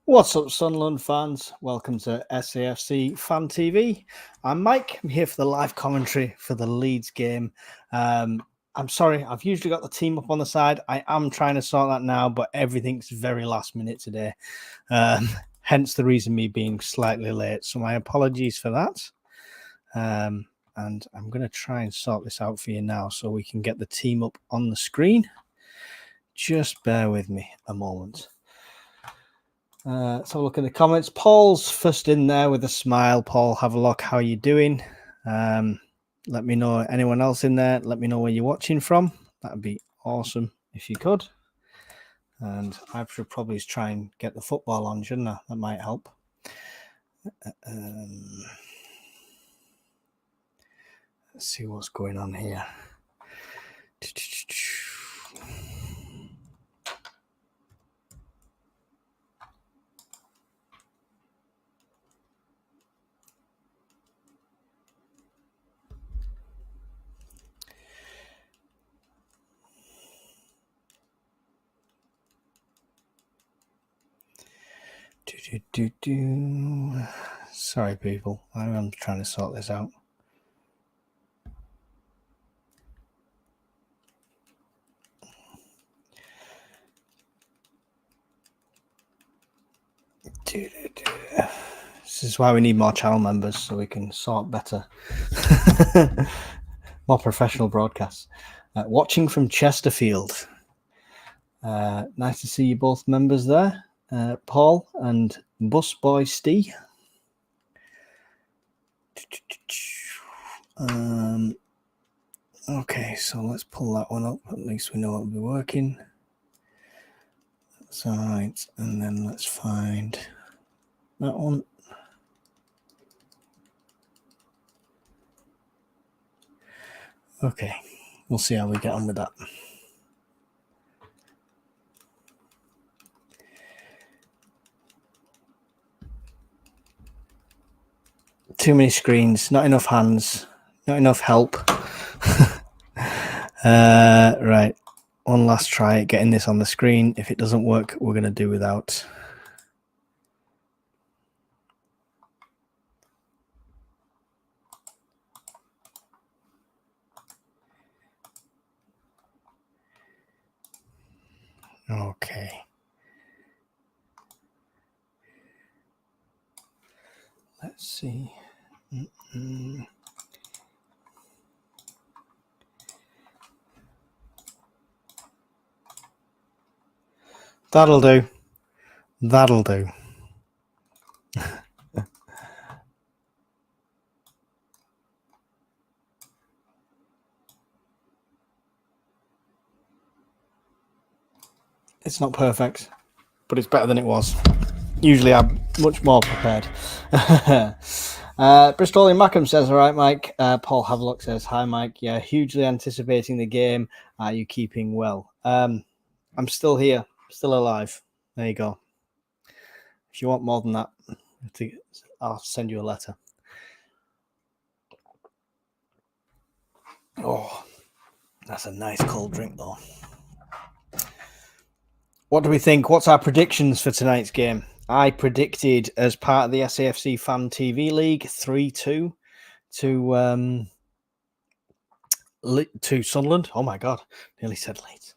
What's up, Sunderland fans? Welcome to SAFC Fan TV. I'm Mike. I'm here for the live commentary for the Leeds game. I'm sorry, I've usually got the team up on the side. I am trying to sort that now, but everything's very last minute today. Hence the reason me being slightly late. So my apologies for that. And I'm going to try and sort this out for you now so we can get the team up on the screen. Just bear with me a moment. Let's have a look in the comments. Paul's first in there with a smile. Paul, have a look. How are you doing? Let me know. Anyone else in there? Let me know where you're watching from. That'd be awesome if you could. And I should probably try and get the football on, shouldn't I? That might help. Let's see what's going on here. Sorry, people. I'm trying to sort this out. This is why we need more channel members so we can sort better. More professional broadcasts. Watching from Chesterfield. Nice to see you both members there. Paul and Busboy Steve. Okay, so let's pull that one up. At least we know it'll be working. That's all right. And then let's find that one. Okay, we'll see how we get on with that. Too many screens, not enough hands, not enough help. Right, one last try at getting this on the screen. If it doesn't work, we're going to do without. Okay. Let's see. That'll do. That'll do. It's not perfect, but it's better than it was. Usually I'm much more prepared. Bristolian Mackham says, all right, Mike. Paul Havelock says, hi, Mike. Yeah, hugely anticipating the game. Are you keeping well? I'm still here, still alive. There you go. If you want more than that, I'll send you a letter. Oh, that's a nice cold drink, though. What do we think? What's our predictions for tonight's game? I predicted, as part of the SAFC Fan TV League, 3-2 to Sunderland. Oh my God, nearly said Leeds.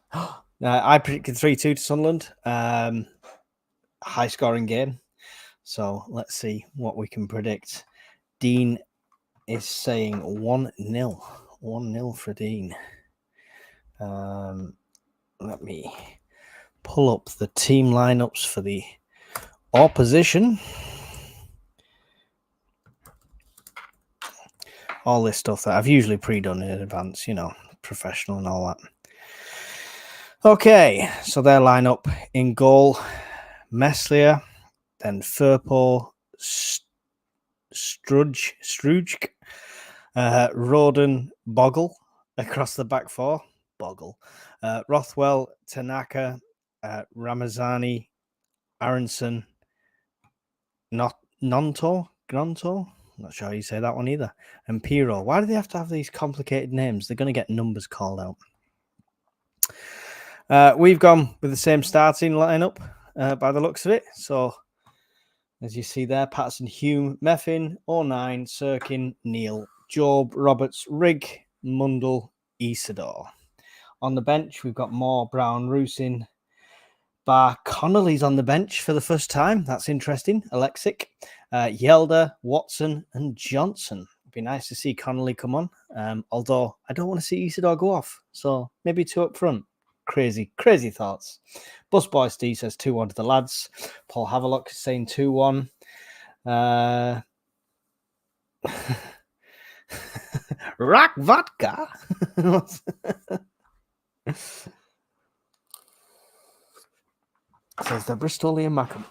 I predicted 3-2 to Sunderland. High scoring game. So let's see what we can predict. Dean is saying 1-0. 1-0 for Dean. Let me pull up the team lineups for the opposition. All this stuff that I've usually pre-done in advance, you know, professional and all that. Okay, so their lineup: in goal, Meslier, then Firpo, Strudge, Roden, Bogle across the back four. Bogle, Rothwell, Tanaka, Ramazani, Aronson, Gnonto. I'm not sure how you say that one either. And Piro. Why do they have to have these complicated names? They're going to get numbers called out. We've gone with the same starting lineup by the looks of it. So As you see there, Patterson, Hume, Meffin, O'Nine, Sirkin, Neal, Job, Roberts, Rigg, Mundell, Isidore. On the bench, we've got Moore, Brown, Rusin, Bar. Connolly's on the bench for the first time. That's interesting. Alexic, Yelder, Watson, and Johnson. It'd be nice to see Connolly come on. Although I don't want to see Isidore go off. So maybe 2 up front. Crazy thoughts. Busboy Steve says 2-1 to the lads. Paul Havelock is saying 2-1. Rock vodka. Says the Bristolian Macam.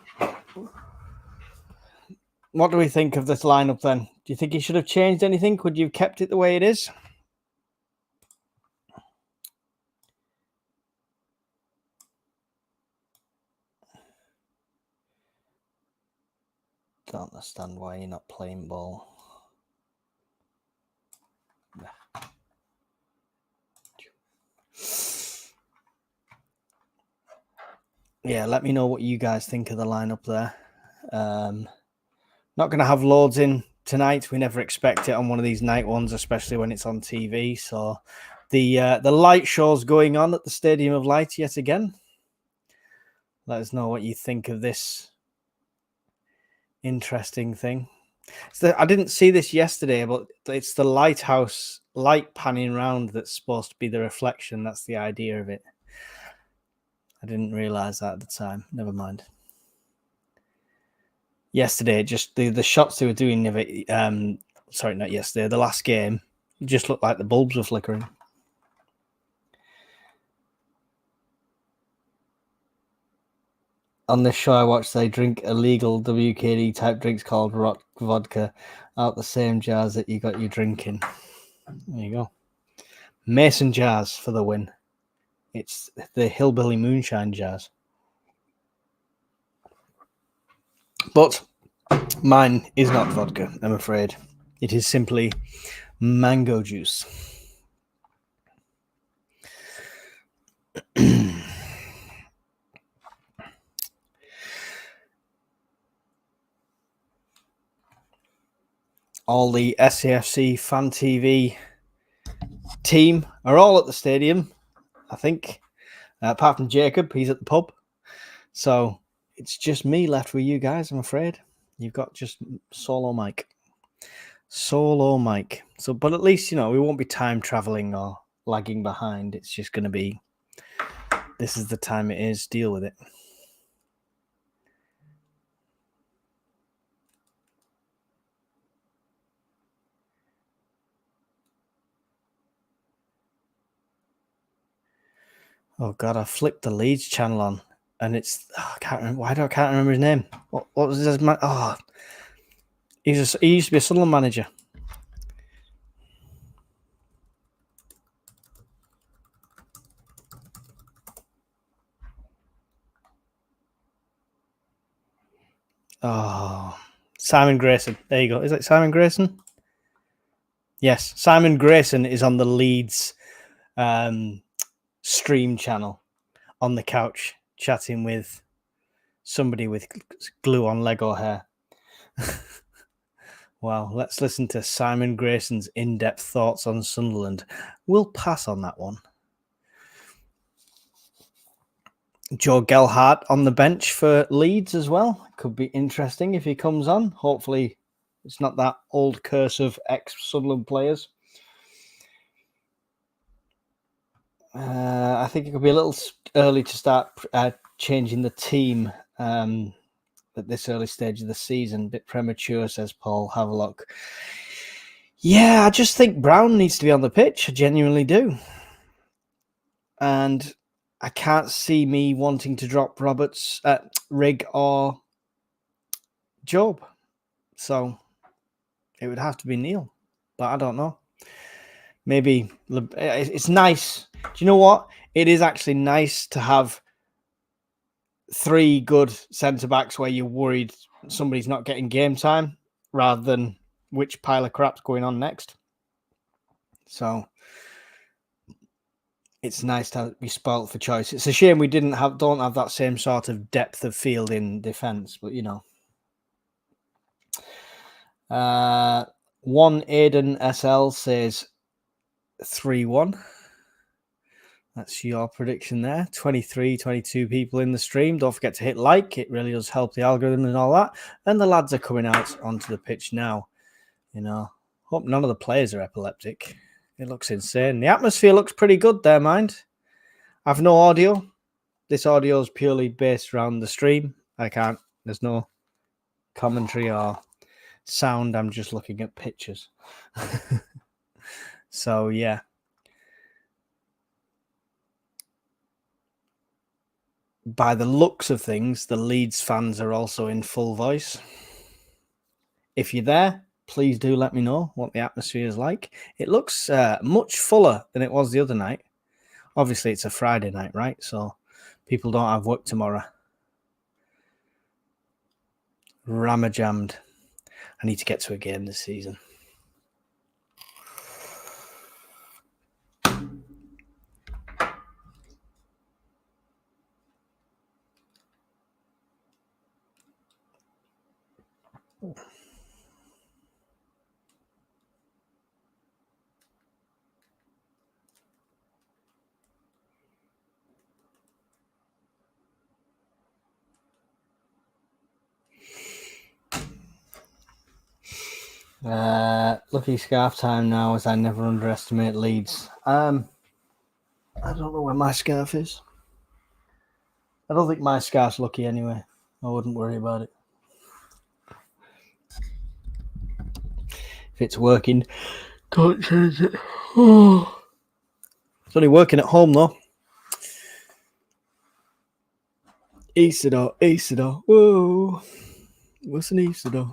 What do we think of this lineup then? Do you think he should have changed anything? Could you have kept it the way it is? Don't understand why you're not playing ball. Yeah, let me know what you guys think of the lineup there. Not going to have loads in tonight. We never expect it on one of these night ones, especially when it's on TV. So the light show's going on at the Stadium of Light yet again. Let us know what you think of this interesting thing. I didn't see this yesterday, but it's the lighthouse light panning round that's supposed to be the reflection. That's the idea of it. I didn't realize that at the time. Never mind. Yesterday, just the shots they were doing of it. Sorry, not yesterday. The last game just looked like the bulbs were flickering. On this show I watched, they drink illegal WKD type drinks called rock vodka out the same jars that you got your drinking. There you go. Mason jars for the win. It's the hillbilly moonshine jars. But mine is not vodka, I'm afraid. It is simply mango juice. All the SAFC Fan TV team are all at the stadium, I think. Apart from Jacob, he's at the pub. So it's just me left with you guys, I'm afraid. You've got just solo Mike. Solo Mike. So, but at least, we won't be time traveling or lagging behind. It's just going to be, this is the time it is, deal with it. Oh God, I flipped the Leeds channel on, and it's I can't remember. Why do I can't remember his name? What was his man? Oh, he used to be a Sunderland manager. Oh, Simon Grayson. There you go. Is it Simon Grayson? Yes, Simon Grayson is on the Leeds stream channel on the couch chatting with somebody with glue on Lego hair. Wow, let's listen to Simon Grayson's in-depth thoughts on Sunderland. We'll pass on that one. Joe Gelhardt on the bench for Leeds as well. Could be interesting if he comes on. Hopefully it's not that old curse of ex-Sunderland players. I think it could be a little early to start changing the team at this early stage of the season. A bit premature, says Paul Havelock. Yeah, I just think Brown needs to be on the pitch. I genuinely do. And I can't see me wanting to drop Roberts, Rigg or Job. So it would have to be Neal. But I don't know. Maybe it's nice. Do you know what? It is actually nice to have 3 good centre-backs where you're worried somebody's not getting game time rather than which pile of crap's going on next. So it's nice to be spoilt for choice. It's a shame we don't have that same sort of depth of field in defence, but One Aiden SL says 3-1. That's your prediction there. 23, 22 people in the stream. Don't forget to hit like. It really does help the algorithm and all that. And the lads are coming out onto the pitch now. You know, hope none of the players are epileptic. It looks insane. The atmosphere looks pretty good there, mind. I've no audio. This audio is purely based around the stream. There's no commentary or sound. I'm just looking at pictures. So, yeah. By the looks of things, the Leeds fans are also in full voice. If you're there, please do let me know what the atmosphere is like. It looks much fuller than it was the other night. Obviously, it's a Friday night, right? So people don't have work tomorrow. Rammer-jammed. I need to get to a game this season. Lucky scarf time now, as I never underestimate Leeds. I don't know where my scarf is. I don't think my scarf's lucky anyway. I wouldn't worry about it. If it's working, don't change it. Oh. It's only working at home though. Easter. Whoa. What's an Easter?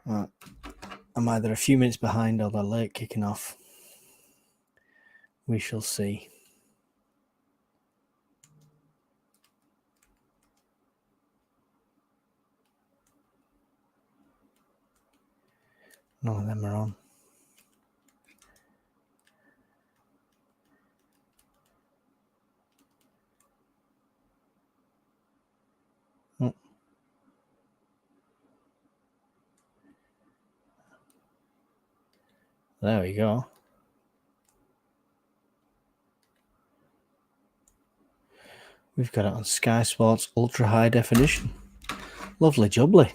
Right. I'm either a few minutes behind or they're late kicking off. We shall see. None of them are on. Oh. There we go. We've got it on Sky Sports Ultra High Definition. Lovely jubbly.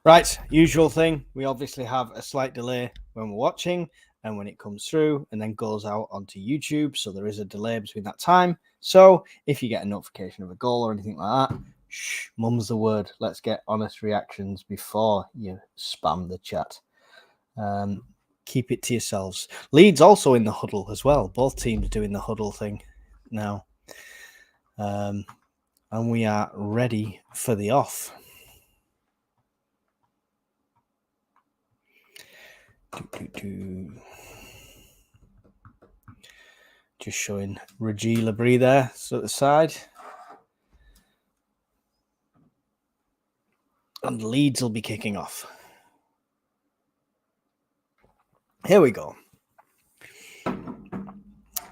Right, usual thing. We obviously have a slight delay when we're watching and when it comes through and then goes out onto YouTube. So there is a delay between that time. So if you get a notification of a goal or anything like that, shh, mum's the word. Let's get honest reactions before you spam the chat. Keep it to yourselves. Leeds also in the huddle as well. Both teams doing the huddle thing now. And we are ready for the off. Just showing Reggie Labrie there, so at the side. And Leeds will be kicking off. Here we go.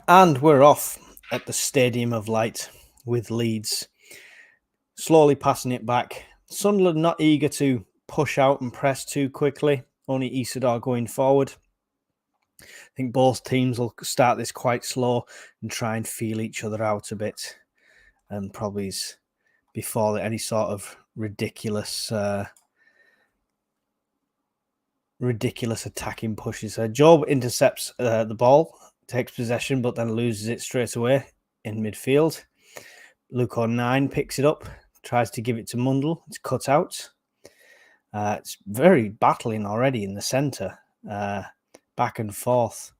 And we're off at the Stadium of Light with Leeds. Slowly passing it back. Sunderland not eager to push out and press too quickly. Only Isidore going forward. I think both teams will start this quite slow and try and feel each other out a bit. And probably before any sort of ridiculous attacking pushes. Job intercepts the ball, takes possession, but then loses it straight away in midfield. Luke 9 picks it up, tries to give it to Mundle. It's cut out. It's very battling already in the centre, back and forth.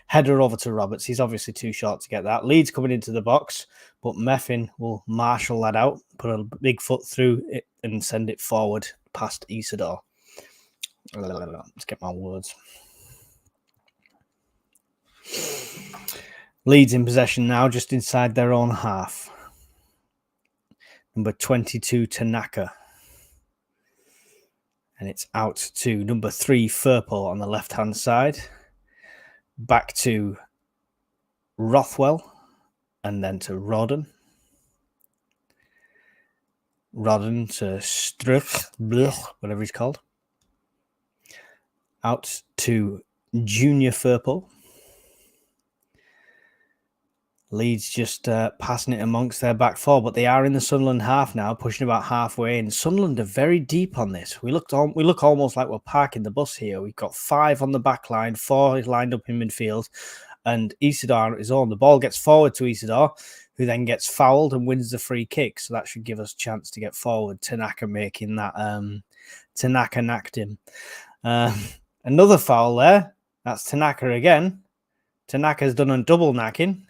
Header over to Roberts. He's obviously too short to get that. Leeds coming into the box, but Meffin will marshal that out, put a big foot through it and send it forward past Isidore. Let's get my words. Leeds in possession now, just inside their own half. Number 22, Tanaka. And it's out to number 3, Firpo on the left-hand side. Back to Rothwell. And then to Rodden. Rodden to Struck, whatever he's called. Out to Junior Firpo. Leeds just passing it amongst their back four, but they are in the Sunderland half now, pushing about halfway in. Sunderland are very deep on this. We look almost like we're parking the bus here. We've got 5 on the back line, 4 lined up in midfield, and Isidore on his own. The ball gets forward to Isidore, who then gets fouled and wins the free kick. So that should give us a chance to get forward. Tanaka making that. Tanaka knacked him. Another foul there. That's Tanaka again. Tanaka's done a double knacking.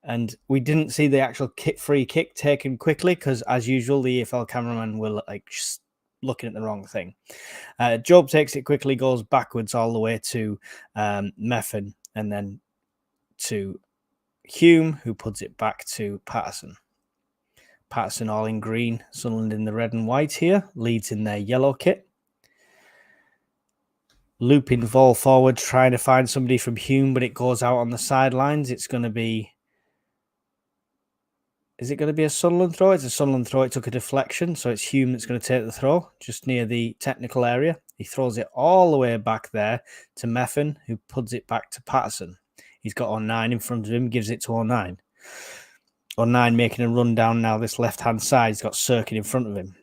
And we didn't see the actual free kick taken quickly because, as usual, the EFL cameraman will just looking at the wrong thing. Job takes it quickly, goes backwards all the way to Meffin, and then to Hume, who puts it back to Patterson. Patterson all in green, Sunderland in the red and white here, Leeds in their yellow kit. Looping ball forward, trying to find somebody from Hume, but it goes out on the sidelines. It's going to be... Is it going to be a Sunderland throw? It's a Sunderland throw. It took a deflection, so it's Hume that's going to take the throw, just near the technical area. He throws it all the way back there to Meffin, who puts it back to Patterson. He's got 09 in front of him, gives it to 09. 09 making a run down now this left-hand side. He's got Cirkin in front of him.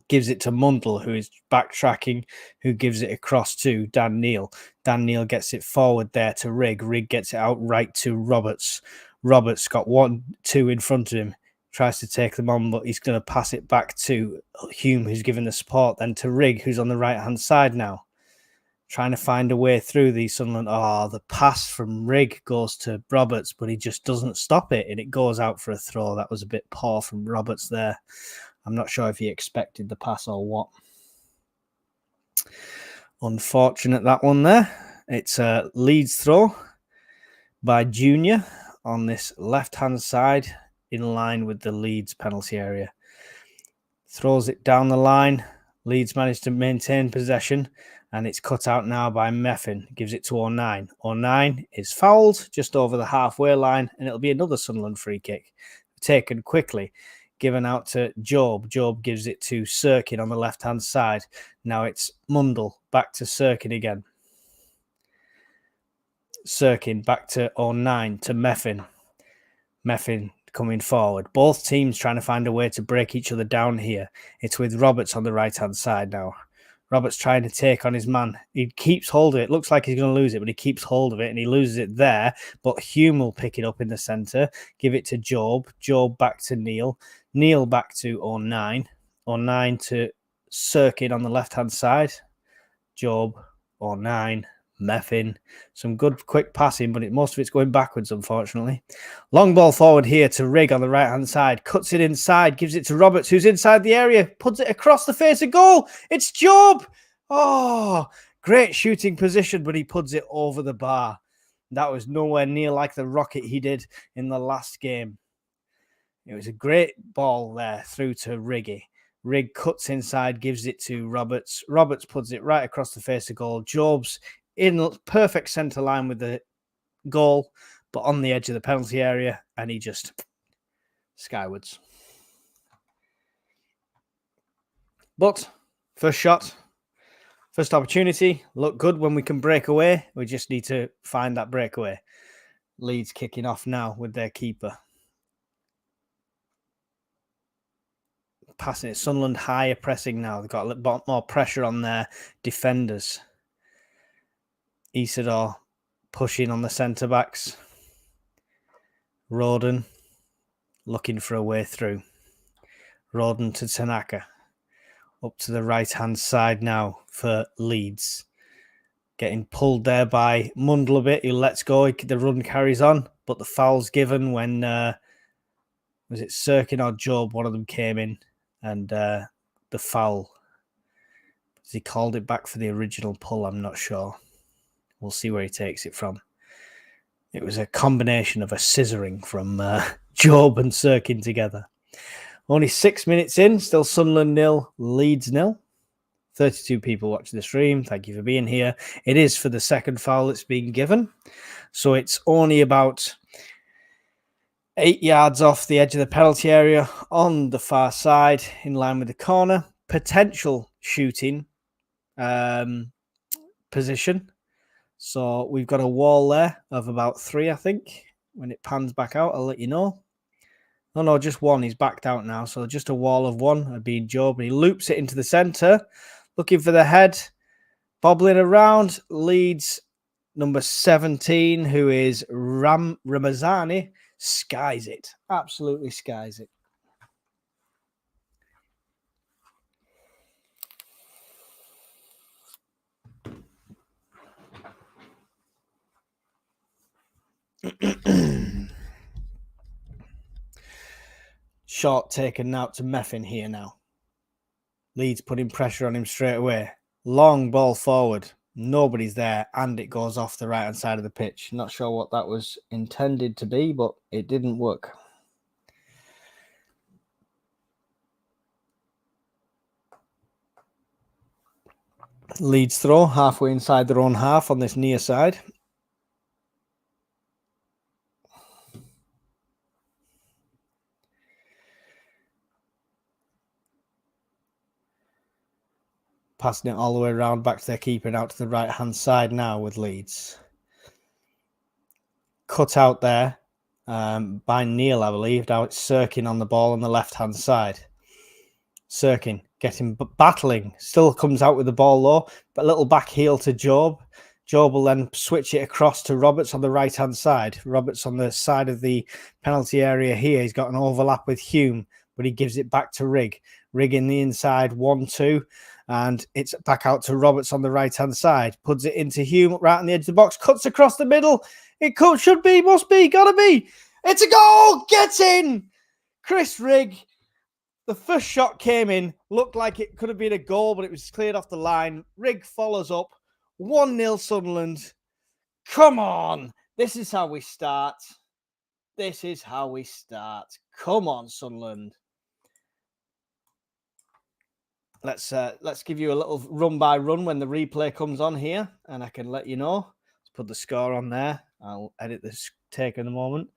Gives it to Mundle, who is backtracking, who gives it across to Dan Neal. Dan Neal gets it forward there to Rigg. Rigg gets it out right to Roberts. Roberts got 1-2 in front of him. Tries to take them on, but he's going to pass it back to Hume, who's given the support, then to Rigg, who's on the right-hand side now. Trying to find a way through the Sunderland. Oh, the pass from Rigg goes to Roberts, but he just doesn't stop it, and it goes out for a throw. That was a bit poor from Roberts there. I'm not sure if he expected the pass or what. Unfortunate, that one there. It's a Leeds throw by Junior on this left-hand side in line with the Leeds penalty area. Throws it down the line. Leeds managed to maintain possession, and it's cut out now by Meffin. Gives it to 09. 09 is fouled just over the halfway line, and it'll be another Sunderland free kick. Taken quickly. Given out to Job. Job gives it to Cirkin on the left-hand side. Now it's Mundle. Back to Cirkin again. Cirkin back to 09 to Meffin. Meffin coming forward. Both teams trying to find a way to break each other down here. It's with Roberts on the right-hand side now. Roberts trying to take on his man. He keeps hold of it. Looks like he's going to lose it, but he keeps hold of it, and he loses it there. But Hume will pick it up in the centre. Give it to Job. Job back to Neal. Neal back to 09. 09 to Cirkin on the left-hand side. Job, 09. Meffin. Some good quick passing, but most of it's going backwards, unfortunately. Long ball forward here to Rigg on the right-hand side. Cuts it inside, gives it to Roberts, who's inside the area. Puts it across the face of goal. It's Job! Oh, great shooting position, but he puts it over the bar. That was nowhere near like the rocket he did in the last game. It was a great ball there through to Riggy. Rigg cuts inside, gives it to Roberts. Roberts puts it right across the face of goal. Job's in perfect centre line with the goal, but on the edge of the penalty area, and he just skywards. But first shot, first opportunity, look good when we can break away. We just need to find that breakaway. Leeds kicking off now with their keeper. Passing it, Sunderland higher pressing now. They've got a little more pressure on their defenders. Isidore pushing on the centre-backs. Rodden looking for a way through. Rodden to Tanaka. Up to the right-hand side now for Leeds. Getting pulled there by Mundle a bit. He lets go. The run carries on, but the foul's given when, was it Cirkin or Job? One of them came in, and the foul. Has he called it back for the original pull? I'm not sure. We'll see where he takes it from. It was a combination of a scissoring from Job and Cirkin together. Only 6 minutes in, still Sunderland 0, Leeds 0. 32 people watching the stream. Thank you for being here. It is for the second foul that's being given. So it's only about 8 yards off the edge of the penalty area on the far side, in line with the corner. Potential shooting position. So we've got a wall there of about 3, I think. When it pans back out, I'll let you know. No, just 1. He's backed out now. So just a wall of 1, being Job. And he loops it into the centre, looking for the head, bobbling around. Leeds number 17, who is Ramazani, skies it. Absolutely skies it. Shot taken out to Meffin here now. Leeds putting pressure on him straight away. Long ball forward. Nobody's there, and it goes off the right-hand side of the pitch. Not sure what that was intended to be, but it didn't work. Leeds throw halfway inside their own half on this near side. Passing it all the way around back to their keeper and out to the right-hand side now with Leeds. Cut out there by Neil, I believe. Now it's Sirkin on the ball on the left-hand side. Sirkin getting battling. Still comes out with the ball low, but a little back heel to Job. Job will then switch it across to Roberts on the right-hand side. Roberts on the side of the penalty area here. He's got an overlap with Hume, but he gives it back to Rigg. Rigg in the inside, 1-2. And it's back out to Roberts on the right-hand side. Puts it into Hume right on the edge of the box. Cuts across the middle. It could, should be, must be, gotta be. It's a goal! Get in! Chris Rigg. The first shot came in. Looked like it could have been a goal, but it was cleared off the line. Rigg follows up. 1-0 Sunderland. Come on. This is how we start. This is how we start. Come on, Sunderland. Let's give you a little run by run when the replay comes on here, and I can let you know. Let's put the score on there. I'll edit this take in a moment.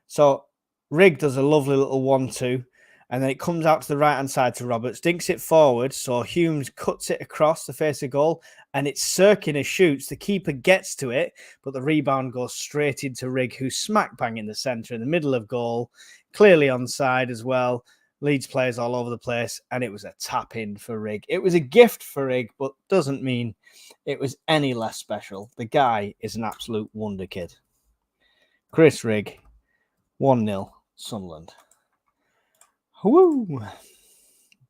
So Rigg does a lovely little 1-2, and then it comes out to the right hand side to Roberts, dinks it forward. So Humes cuts it across the face of goal, and it's Sirkin who shoots. The keeper gets to it, but the rebound goes straight into Rigg, who's smack bang in the centre, in the middle of goal, clearly onside as well. Leeds players all over the place, and it was a tap in for Rigg. It was a gift for Rigg, but doesn't mean it was any less special. The guy is an absolute wonder kid. Chris Rigg, 1-0 Sunderland. Woo!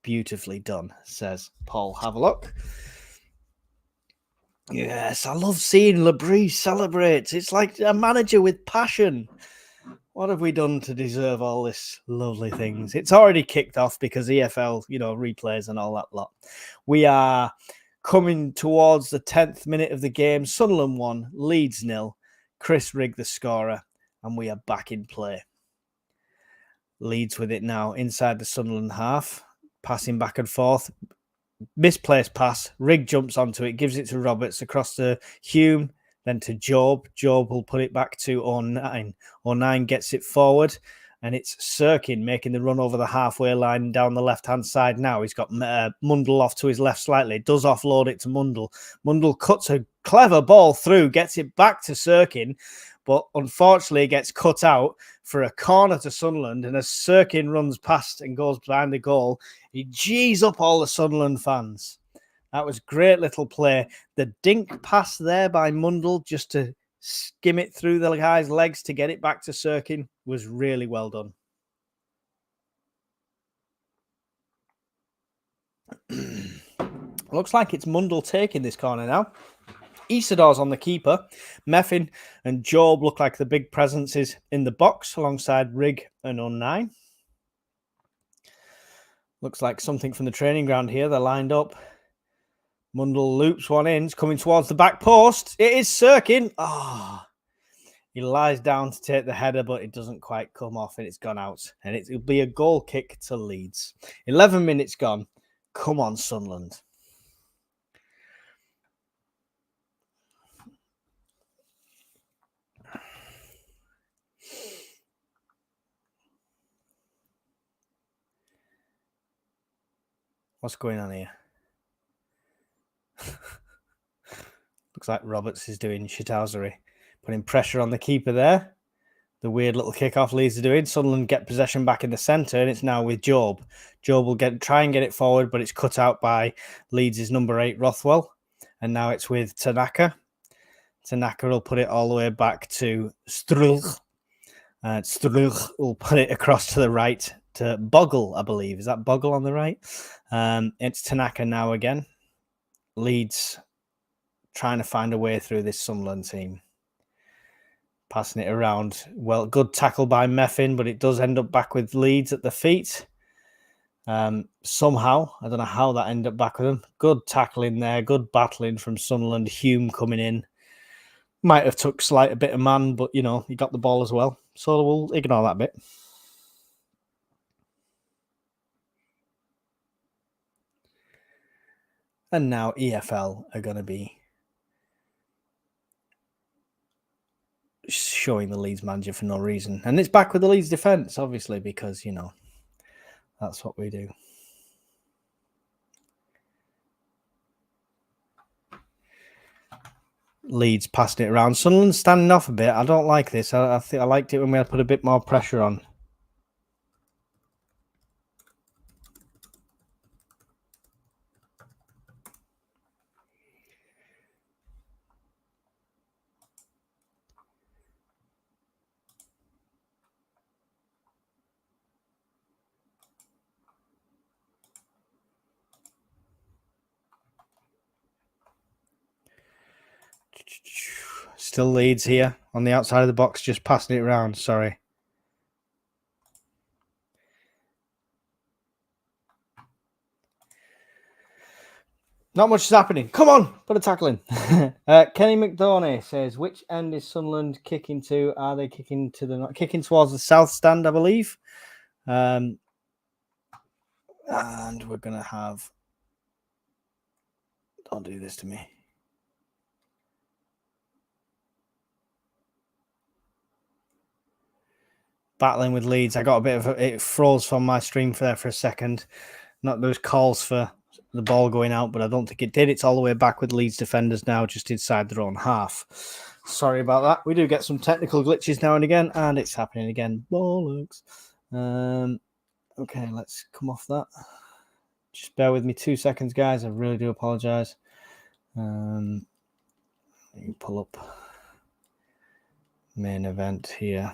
Beautifully done, says Paul Havelock. Yes, I love seeing Labrie celebrate. It's like a manager with passion. What have we done to deserve all this lovely things? It's already kicked off because EFL, replays and all that lot. We are coming towards the 10th minute of the game. Sunderland 1, Leeds 0. Chris Rigg the scorer, and we are back in play. Leeds with it now inside the Sunderland half, passing back and forth. Misplaced pass. Rigg jumps onto it, gives it to Roberts across to Hume. Then to Job. Job will put it back to 09. 09 gets it forward. And it's Sirkin making the run over the halfway line down the left-hand side now. He's got Mundle off to his left slightly. Does offload it to Mundle. Mundle cuts a clever ball through, gets it back to Sirkin. But unfortunately, it gets cut out for a corner to Sunderland. And as Sirkin runs past and goes behind the goal, he G's up all the Sunderland fans. That was great little play. The dink pass there by Mundle just to skim it through the guy's legs to get it back to Sirkin was really well done. Looks like it's Mundle taking this corner now. Isidor's on the keeper. Meffin and Job look like the big presences in the box alongside Rigg and 09. Looks like something from the training ground here. They're lined up. Mundle loops one in. It's coming towards the back post. It is Sirkin. He lies down to take the header, but it doesn't quite come off and it's gone out. And it'll be a goal kick to Leeds. 11 minutes gone. Come on, Sunderland. What's going on here? Looks like Roberts is doing shithousery. Putting pressure on the keeper there. The weird little kickoff Leeds are doing. Sunderland get possession back in the centre, and it's now with Job. Job will try and get it forward, but it's cut out by Leeds' number 8, Rothwell. And now it's with Tanaka. Tanaka will put it all the way back to Struch. Struch will put it across to the right to Bogle, I believe. Is that Bogle on the right? It's Tanaka now again. Leeds trying to find a way through this Sunderland team. Passing it around. Well, good tackle by Meffin, but it does end up back with Leeds at the feet. Somehow, I don't know how that ended up back with them. Good tackling there. Good battling from Sunderland. Hume coming in. Might have took a bit of man, but, you know, he got the ball as well. So we'll ignore that bit. And now EFL are going to be showing the Leeds manager for no reason. And it's back with the Leeds defence, obviously, because, you know, that's what we do. Leeds passing it around. Sunderland standing off a bit. I don't like this. I think I liked it when we had to put a bit more pressure on. Still Leeds here on the outside of the box, just passing it around. Sorry. Not much is happening. Come on, put a tackle in. Kenny McDonough says, which end is Sunderland kicking to? Are they kicking towards the south stand, I believe? And we're going to have... Don't do this to me. Battling with Leeds. I got a bit of it froze from my stream there for a second. Not those calls for the ball going out, but I don't think it did. It's all the way back with Leeds defenders now, just inside their own half. Sorry about that. We do get some technical glitches now and again, and it's happening again. Bollocks. Okay, let's come off that. Just bear with me 2 seconds, guys. I really do apologise. You pull up main event here.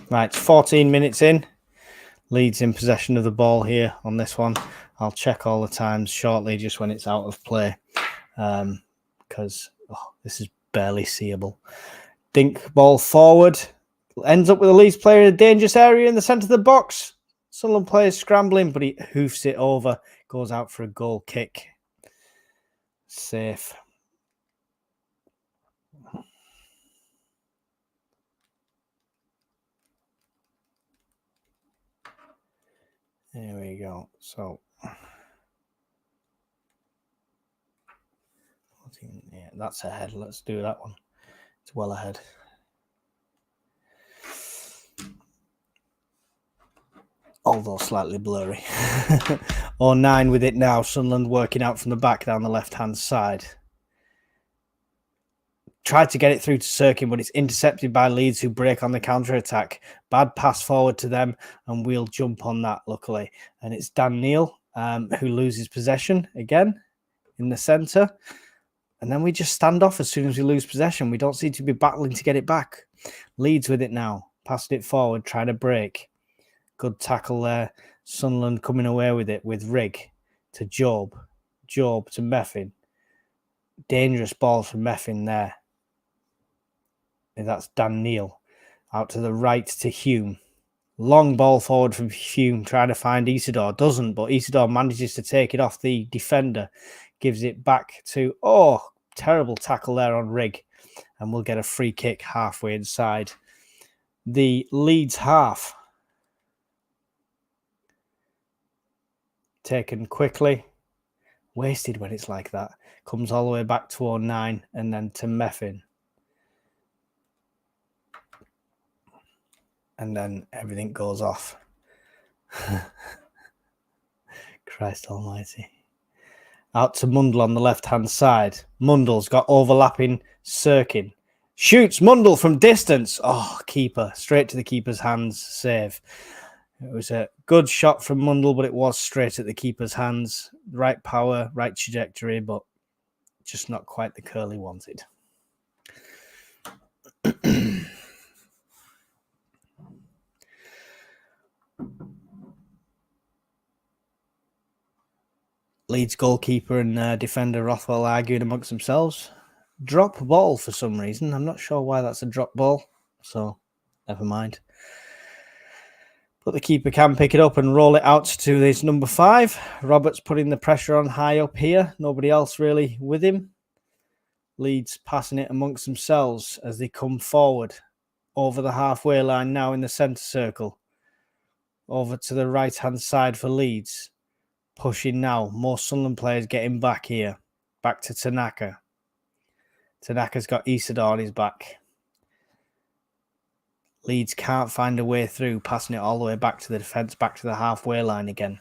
Right, it's 14 minutes in. Leeds in possession of the ball here on this one. I'll check all the times shortly, just when it's out of play, because this is barely seeable. Dink ball forward. Ends up with a Leeds player in a dangerous area in the centre of the box. Sunderland player scrambling, but he hoofs it over. Goes out for a goal kick. Safe. There we go. So, yeah, that's ahead. Let's do that one. It's well ahead. Although slightly blurry. 09 with it now. Sunderland working out from the back down the left-hand side. Tried to get it through to Sirkin, but it's intercepted by Leeds, who break on the counter-attack. Bad pass forward to them, and we'll jump on that, luckily. And it's Dan Neil, who loses possession again in the centre. And then we just stand off as soon as we lose possession. We don't seem to be battling to get it back. Leeds with it now. Passing it forward, trying to break. Good tackle there. Sunderland coming away with it with Rigg to Job. Job to Meffin. Dangerous ball from Meffin there. And that's Dan Neil. Out to the right to Hume. Long ball forward from Hume, trying to find Isidore. Doesn't, but Isidore manages to take it off the defender. Gives it back to, terrible tackle there on Rigg. And we'll get a free kick halfway inside the Leeds half. Taken quickly. Wasted when it's like that. Comes all the way back to 09 and then to Meffin. And then everything goes off. Christ almighty. Out to Mundle on the left-hand side. Mundle's got overlapping Sirkin. Shoots Mundle from distance. Oh, keeper. Straight to the keeper's hands. Save. It was a good shot from Mundle, but it was straight at the keeper's hands. Right power, right trajectory, but just not quite the curl he wanted. Leeds goalkeeper and defender Rothwell arguing amongst themselves. Drop ball for some reason. I'm not sure why that's a drop ball, so never mind. But the keeper can pick it up and roll it out to this number 5. Roberts putting the pressure on high up here. Nobody else really with him. Leeds passing it amongst themselves as they come forward over the halfway line now in the centre circle. Over to the right-hand side for Leeds. Pushing now. More Sunderland players getting back here. Back to Tanaka. Tanaka's got Isidore on his back. Leeds can't find a way through, passing it all the way back to the defence, back to the halfway line again.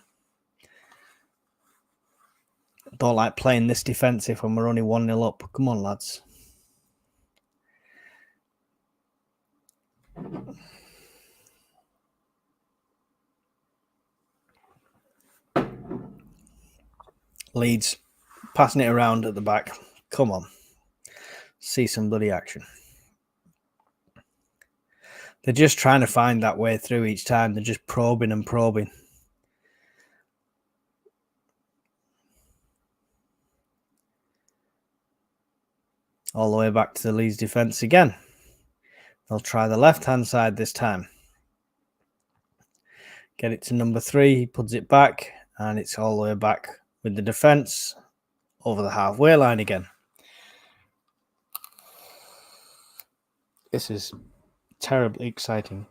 Don't like playing this defensive when we're only 1-0 up. Come on, lads. Leeds passing it around at the back. Come on. See some bloody action. They're just trying to find that way through each time. They're just probing and probing. All the way back to the Leeds defence again. They'll try the left-hand side this time. Get it to number 3. He puts it back. And it's all the way back with the defence over the halfway line again. This is terribly exciting.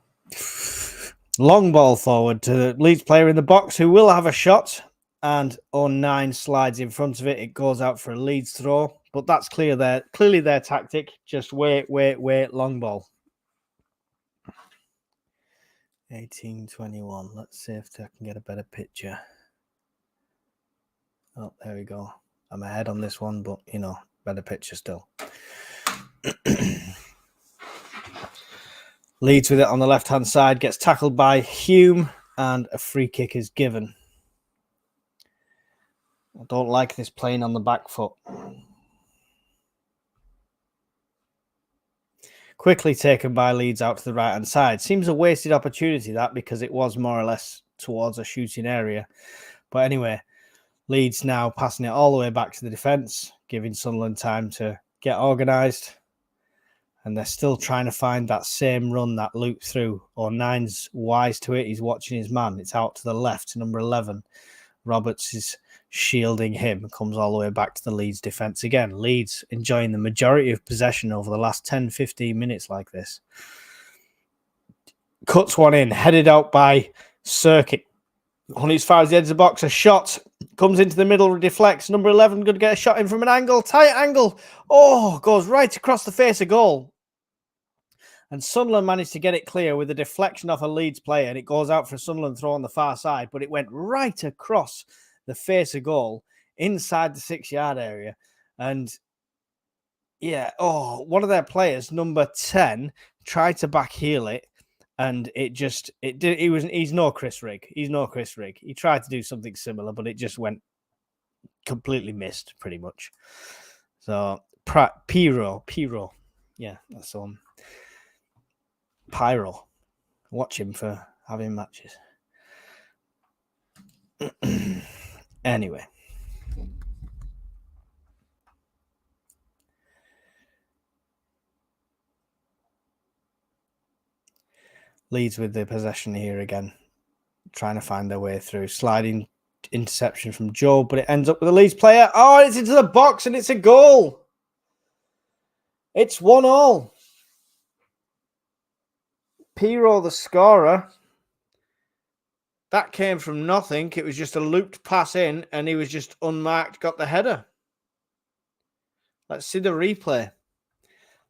Long ball forward to the Leeds player in the box who will have a shot. And 09 slides in front of it. It goes out for a Leeds throw. But that's clearly their tactic. Just wait, long ball. 18-21. Let's see if I can get a better picture. Oh, there we go. I'm ahead on this one, but, better picture still. Leeds with it on the left-hand side. Gets tackled by Hume, and a free kick is given. I don't like this playing on the back foot. Quickly taken by Leeds out to the right-hand side. Seems a wasted opportunity, that, because it was more or less towards a shooting area. But anyway, Leeds now passing it all the way back to the defence, giving Sunderland time to get organised. And they're still trying to find that same run, that loop through. Or 9's wise to it. He's watching his man. It's out to the left to number 11. Roberts is shielding him. Comes all the way back to the Leeds defence again. Leeds enjoying the majority of possession over the last 10-15 minutes like this. Cuts one in. Headed out by Sirkin. Only as far as the edge of the box. A shot comes into the middle, deflects. Number 11 going to get a shot in from an angle. Tight angle. Oh, goes right across the face of goal. And Sunderland managed to get it clear with a deflection off a Leeds player. And it goes out for a Sunderland throw on the far side. But it went right across the face of goal inside the 6-yard area. And yeah, one of their players, number 10, tried to back heel it. And he's no Chris Rigg. He's no Chris Rigg. He tried to do something similar, but it just went completely missed, pretty much. So, Pyro. Yeah, that's the one. Pyro. Watch him for having matches. Anyway. Leeds with the possession here again, trying to find their way through. Sliding interception from Joe, but it ends up with a Leeds player. Oh, it's into the box and it's a goal. It's 1-1. Piro, the scorer. That came from nothing. It was just a looped pass in, and he was just unmarked, got the header. Let's see the replay.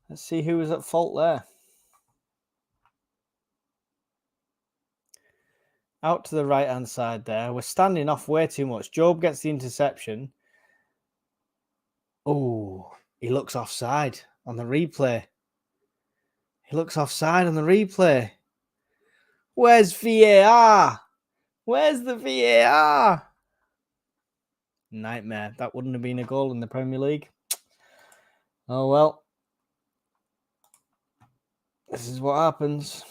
Let's see who was at fault there. Out to the right-hand side there. We're standing off way too much. Job gets the interception. Oh, he looks offside on the replay. He looks offside on the replay. Where's VAR? Where's the VAR? Nightmare. That wouldn't have been a goal in the Premier League. Oh, well. This is what happens.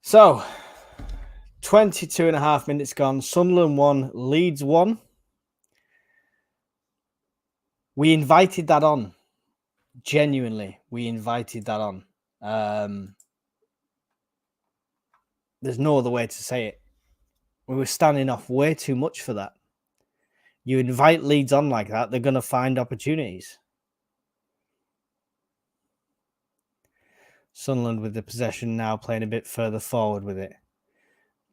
So, 22 and a half minutes gone. Sunderland 1, Leeds 1. We invited that on. Genuinely, we invited that on. There's no other way to say it. We were standing off way too much for that. You invite Leeds on like that, they're going to find opportunities. Sunderland with the possession now, playing a bit further forward with it.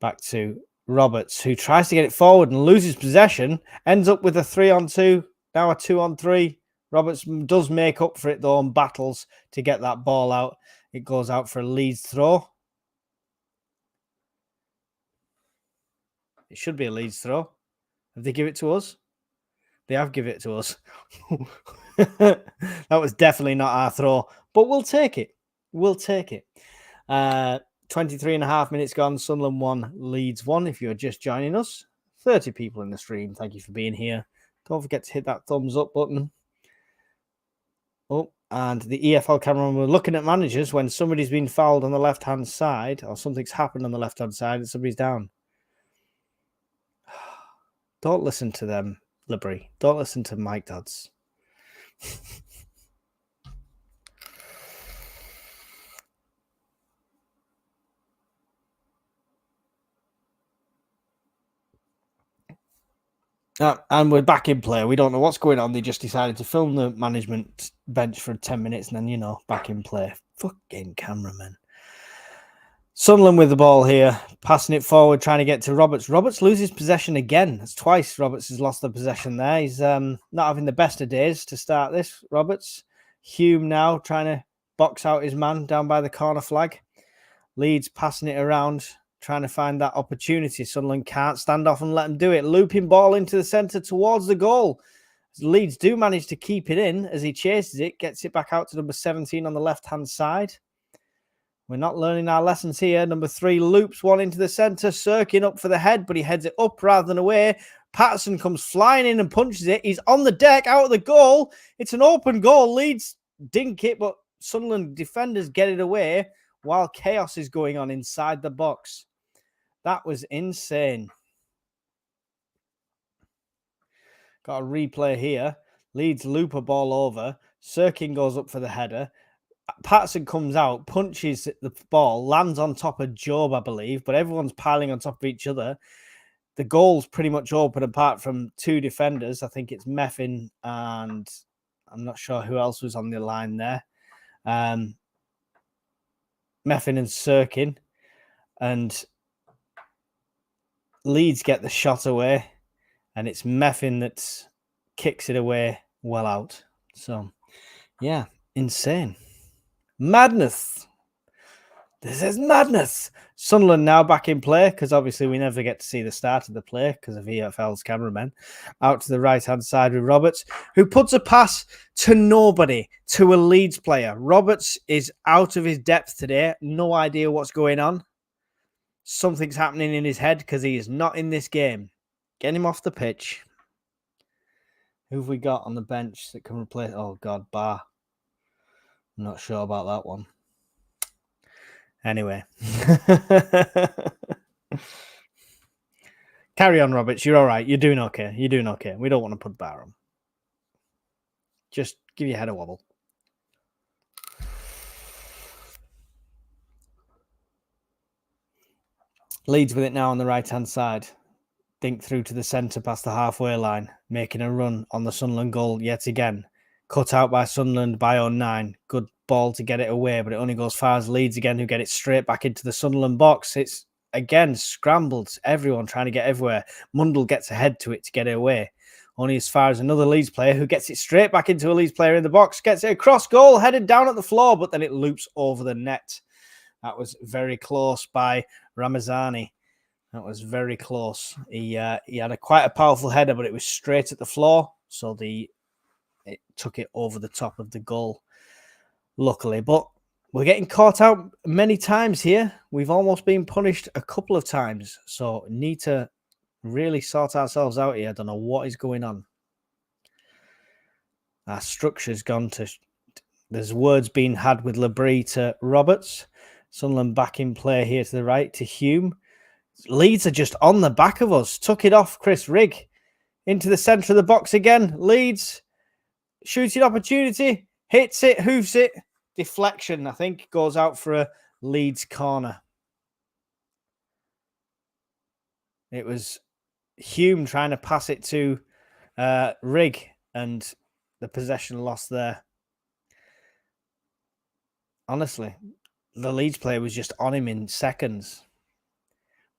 Back to Roberts, who tries to get it forward and loses possession. Ends up with a 3-on-2, now a 2-on-3. Roberts does make up for it, though, and battles to get that ball out. It goes out for a Leeds throw. It should be a Leeds throw. Have they given it to us? They have given it to us. That was definitely not our throw, but we'll take it. We'll take it. 23 and a half minutes gone. Sunderland 1, Leeds 1. If you're just joining us, 30 people in the stream. Thank you for being here. Don't forget to hit that thumbs up button. Oh, and the EFL cameraman, we're looking at managers when somebody's been fouled on the left-hand side, or something's happened on the left-hand side and somebody's down. Don't listen to them, Libri. Don't listen to Mike Dodds. And we're back in play. We don't know what's going on. They just decided to film the management bench for 10 minutes and then, you know, back in play. Fucking cameraman. Sunderland with the ball here, passing it forward, trying to get to Roberts. Roberts loses possession again. That's twice Roberts has lost the possession there. He's not having the best of days to start this, Roberts. Hume now trying to box out his man down by the corner flag. Leeds passing it around, trying to find that opportunity. Sunderland can't stand off and let him do it. Looping ball into the centre towards the goal. Leeds do manage to keep it in as he chases it, gets it back out to number 17 on the left-hand side. We're not learning our lessons here. Number 3 loops one into the centre, Sirkin up for the head, but he heads it up rather than away. Patterson comes flying in and punches it. He's on the deck, out of the goal. It's an open goal. Leeds dink it, but Sunderland defenders get it away while chaos is going on inside the box. That was insane. Got a replay here. Leeds loop a ball over. Sirkin goes up for the header. Patterson comes out, punches the ball, lands on top of Job, I believe, but everyone's piling on top of each other. The goal's pretty much open apart from 2 defenders. I think it's Meffin and I'm not sure who else was on the line there. Meffin and Sirkin. And Leeds get the shot away, and it's Meffin that kicks it away well out. So, yeah, insane. Madness. This is madness. Sunderland now back in play because obviously we never get to see the start of the play because of EFL's cameramen. Out to the right-hand side with Roberts, who puts a pass to nobody, to a Leeds player. Roberts is out of his depth today. No idea what's going on. Something's happening in his head because he is not in this game. Get him off the pitch. Who have we got on the bench that can replace... Oh, God, Bar. I'm not sure about that one. Anyway. Carry on, Roberts. You're all right. You're doing okay. You're doing okay. We don't want to put bar on. Just give your head a wobble. Leeds with it now on the right-hand side. Dink through to the centre past the halfway line. Making a run on the Sunderland goal yet again. Cut out by Sunderland by 09. Good ball to get it away, but it only goes far as Leeds again, who get it straight back into the Sunderland box. It's, again, scrambled. Everyone trying to get everywhere. Mundell gets ahead to it to get it away. Only as far as another Leeds player who gets it straight back into a Leeds player in the box. Gets it across goal, headed down at the floor, but then it loops over the net. That was very close by Ramazani. That was very close. He had quite a powerful header, but it was straight at the floor. So it took it over the top of the goal, luckily. But we're getting caught out many times here. We've almost been punished a couple of times. So need to really sort ourselves out here. I don't know what is going on. Our structure's gone to... There's words being had with Labrie to Roberts. Sunderland back in play here to the right to Hume. Leeds are just on the back of us. Took it off Chris Rigg. Into the centre of the box again. Leeds. Shooting opportunity. Hits it. Hoofs it. Deflection, I think, goes out for a Leeds corner. It was Hume trying to pass it to Rigg, and the possession lost there. Honestly, the Leeds player was just on him in seconds.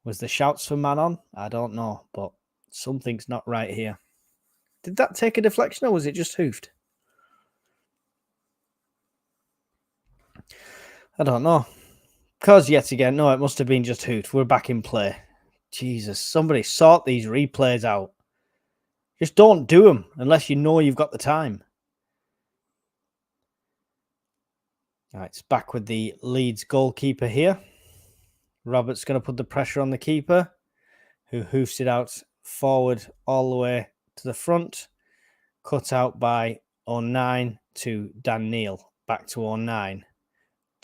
Was the shouts for man on? I don't know, but something's not right here. Did that take a deflection, or was it just hoofed? I don't know. Because yet again, no, it must have been just hoofed. We're back in play. Jesus, somebody sort these replays out. Just don't do them unless you know you've got the time. All right, it's back with the Leeds goalkeeper here. Roberts going to put the pressure on the keeper, who hoofs it out forward all the way to the front. Cut out by 09 to Dan Neil. Back to 09.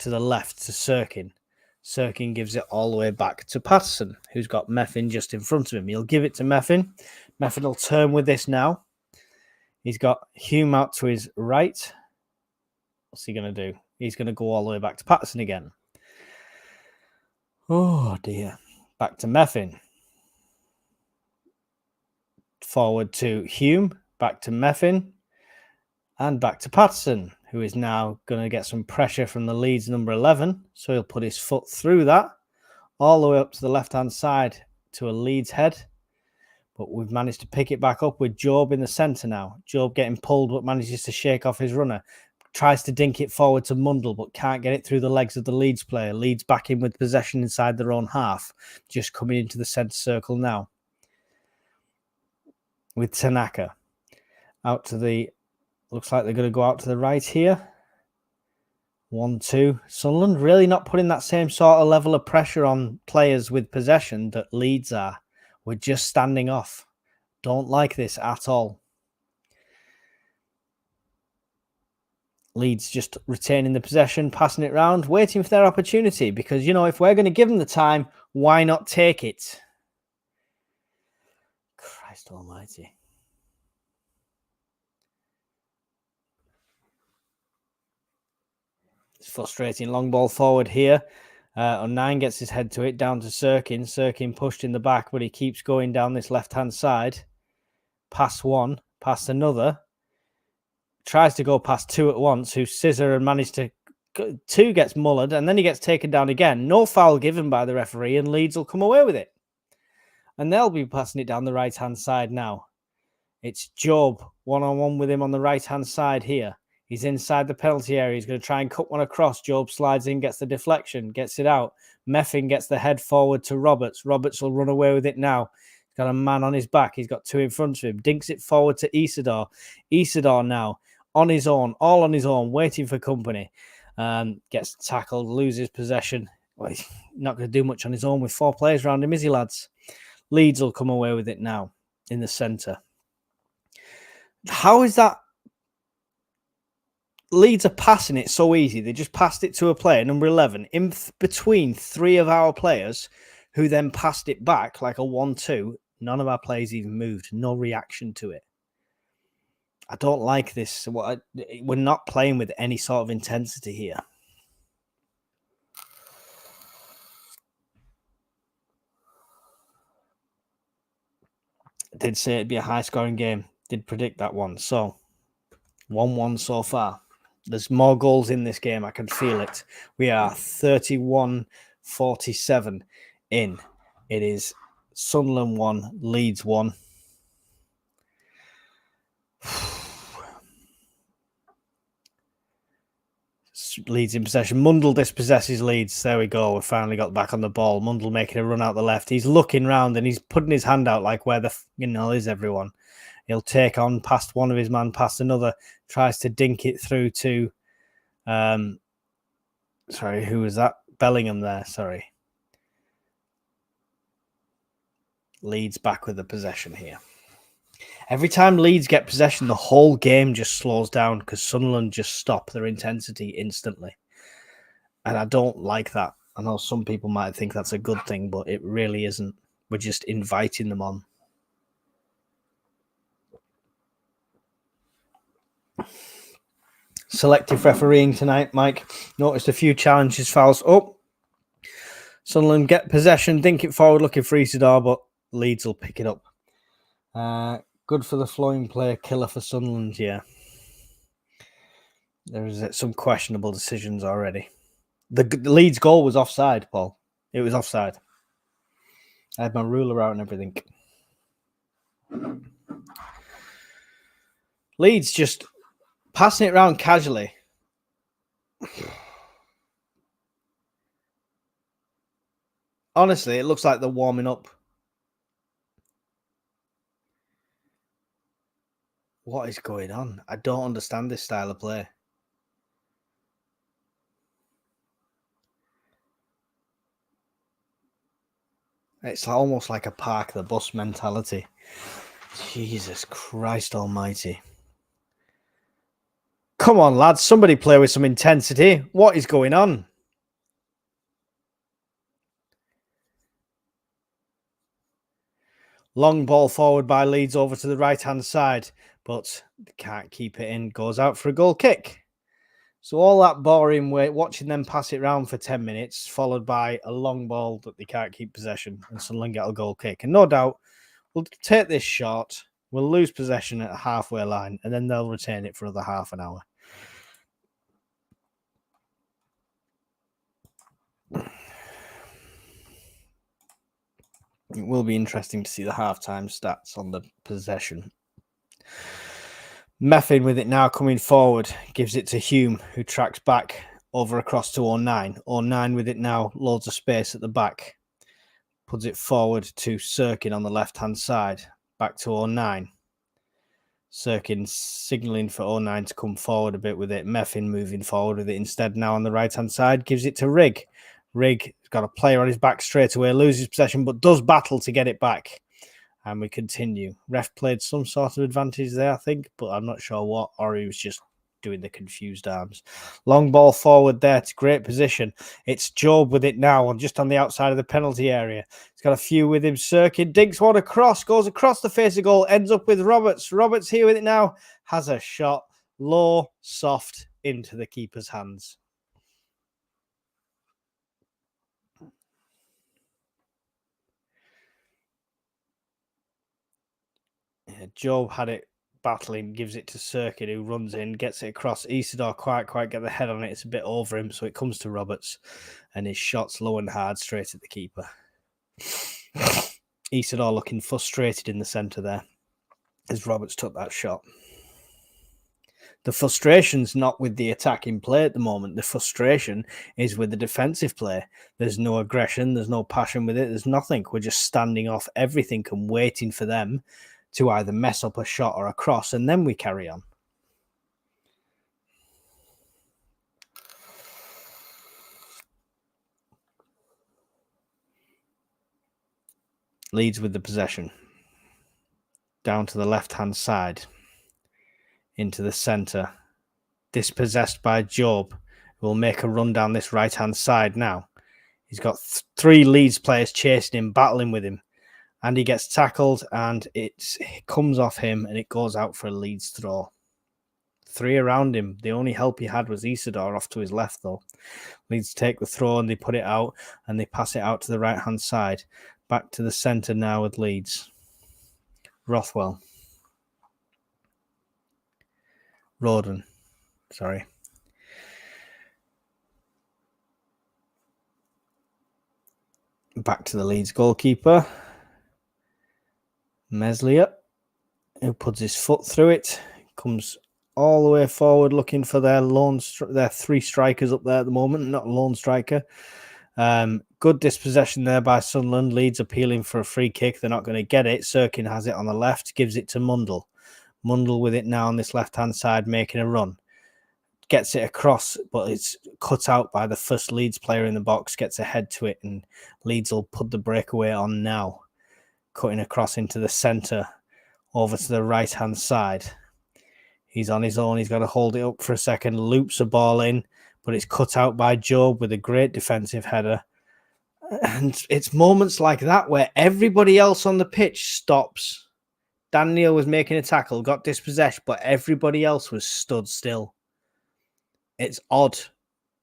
To the left to Sirkin. Sirkin gives it all the way back to Patterson, who's got Meffin just in front of him. He'll give it to Meffin. Meffin will turn with this now. He's got Hume out to his right. What's he going to do? He's going to go all the way back to Patterson again. Oh, dear. Back to Meffin. Forward to Hume. Back to Meffin. And back to Patterson, who is now going to get some pressure from the Leeds number 11. So he'll put his foot through that. All the way up to the left-hand side to a Leeds head. But we've managed to pick it back up with Job in the centre now. Job getting pulled, but manages to shake off his runner. Tries to dink it forward to Mundell, but can't get it through the legs of the Leeds player. Leeds back in with possession inside their own half. Just coming into the centre circle now. With Tanaka. Out to the... Looks like they're going to go out to the right here. 1-2. Sunderland really not putting that same sort of level of pressure on players with possession that Leeds are. We're just standing off. Don't like this at all. Leeds just retaining the possession, passing it round, waiting for their opportunity. Because, you know, if we're going to give them the time, why not take it? Christ almighty. It's frustrating. Long ball forward here. 09 gets his head to it, down to Sirkin. Sirkin pushed in the back, but he keeps going down this left-hand side. Pass one, pass another. Tries to go past two at once, who scissor and managed to... Two gets mullered, and then he gets taken down again. No foul given by the referee, and Leeds will come away with it. And they'll be passing it down the right-hand side now. It's Job, one-on-one with him on the right-hand side here. He's inside the penalty area. He's going to try and cut one across. Job slides in, gets the deflection, gets it out. Meffin gets the head forward to Roberts. Roberts will run away with it now. He's got a man on his back. He's got two in front of him. Dinks it forward to Isidore. Isidore now on his own, all on his own, waiting for company. Gets tackled, loses possession. Well, he's not going to do much on his own with four players around him, is he, lads? Leeds will come away with it now in the centre. How is that Leeds are passing it so easy. They just passed it to a player, number 11, in between three of our players, who then passed it back like a 1-2. None of our players even moved. No reaction to it. I don't like this. We're not playing with any sort of intensity here. I did say it'd be a high-scoring game. Did predict that one. So, 1-1 so far. There's more goals in this game. I can feel it. We are 31-47 in. It is Sunderland 1, Leeds 1. Leeds in possession. Mundle dispossesses Leeds. There we go. We finally got back on the ball. Mundle making a run out the left. He's looking round and he's putting his hand out like, where the is everyone? He'll take on past one of his man, past another. Tries to dink it through to... sorry, who was that? Bellingham there, sorry. Leeds back with the possession here. Every time Leeds get possession, the whole game just slows down because Sunderland just stop their intensity instantly. And I don't like that. I know some people might think that's a good thing, but it really isn't. We're just inviting them on. Selective refereeing tonight, Mike. Noticed a few challenges, fouls. Oh, Sunderland get possession, dink it forward, looking for Isidore, but Leeds will pick it up. Good for the flowing play, killer for Sunderland, yeah. There's some questionable decisions already. The Leeds goal was offside, Paul. It was offside. I had my ruler out and everything. Leeds just passing it around casually. Honestly, it looks like they're warming up. What is going on? I don't understand this style of play. It's almost like a park the bus mentality. Jesus Christ almighty. Come on, lads. Somebody play with some intensity. What is going on? Long ball forward by Leeds over to the right-hand side, but they can't keep it in. Goes out for a goal kick. So all that boring wait, watching them pass it round for 10 minutes, followed by a long ball that they can't keep possession, and Sunderland get a goal kick. And no doubt, we'll take this shot, we'll lose possession at a halfway line, and then they'll retain it for another half an hour. It will be interesting to see the halftime stats on the possession. Meffin with it now coming forward, gives it to Hume, who tracks back over across to 09. 09 with it now, loads of space at the back. Puts it forward to Sirkin on the left-hand side, back to 09. Sirkin signalling for 09 to come forward a bit with it. Meffin moving forward with it instead now on the right-hand side, gives it to Rigg. Rigg got a player on his back straight away, loses possession, but does battle to get it back. And we continue. Ref played some sort of advantage there, I think, but I'm not sure what, or he was just doing the confused arms. Long ball forward there. It's great position. It's Job with it now, just on the outside of the penalty area. He's got a few with him. Sirkin dinks one across, goes across the face of goal, ends up with Roberts. Roberts here with it now, has a shot, low, soft, into the keeper's hands. Yeah, Job had it battling, gives it to Sirkin, who runs in, gets it across. Isidore quite get the head on it. It's a bit over him, so it comes to Roberts, and his shot's low and hard straight at the keeper. Isidore looking frustrated in the centre there as Roberts took that shot. The frustration's not with the attacking play at the moment. The frustration is with the defensive play. There's no aggression. There's no passion with it. There's nothing. We're just standing off everything and waiting for them to either mess up a shot or a cross, and then we carry on. Leeds with the possession. Down to the left-hand side. Into the centre. dispossessed by Job, who will make a run down this right-hand side now. He's got 3 Leeds players chasing him, battling with him. And he gets tackled, and it comes off him, and it goes out for a Leeds throw. 3 around him. The only help he had was Isidore off to his left, though. Leeds take the throw, and they put it out, and they pass it out to the right-hand side. Back to the centre now with Leeds. Rothwell. Roden. Sorry. Back to the Leeds goalkeeper. Meslier, who puts his foot through it, comes all the way forward looking for their 3 strikers up there at the moment, not a lone striker. Good dispossession there by Sunderland. Leeds appealing for a free kick. They're not going to get it. Sirkin has it on the left, gives it to Mundle. Mundle with it now on this left-hand side, making a run. Gets it across, but it's cut out by the first Leeds player in the box, gets ahead to it, and Leeds will put the breakaway on now. Cutting across into the centre, over to the right-hand side. He's on his own. He's got to hold it up for a second, loops a ball in, but it's cut out by Job with a great defensive header. And it's moments like that where everybody else on the pitch stops. Dan Neil was making a tackle, got dispossessed, but everybody else was stood still. It's odd.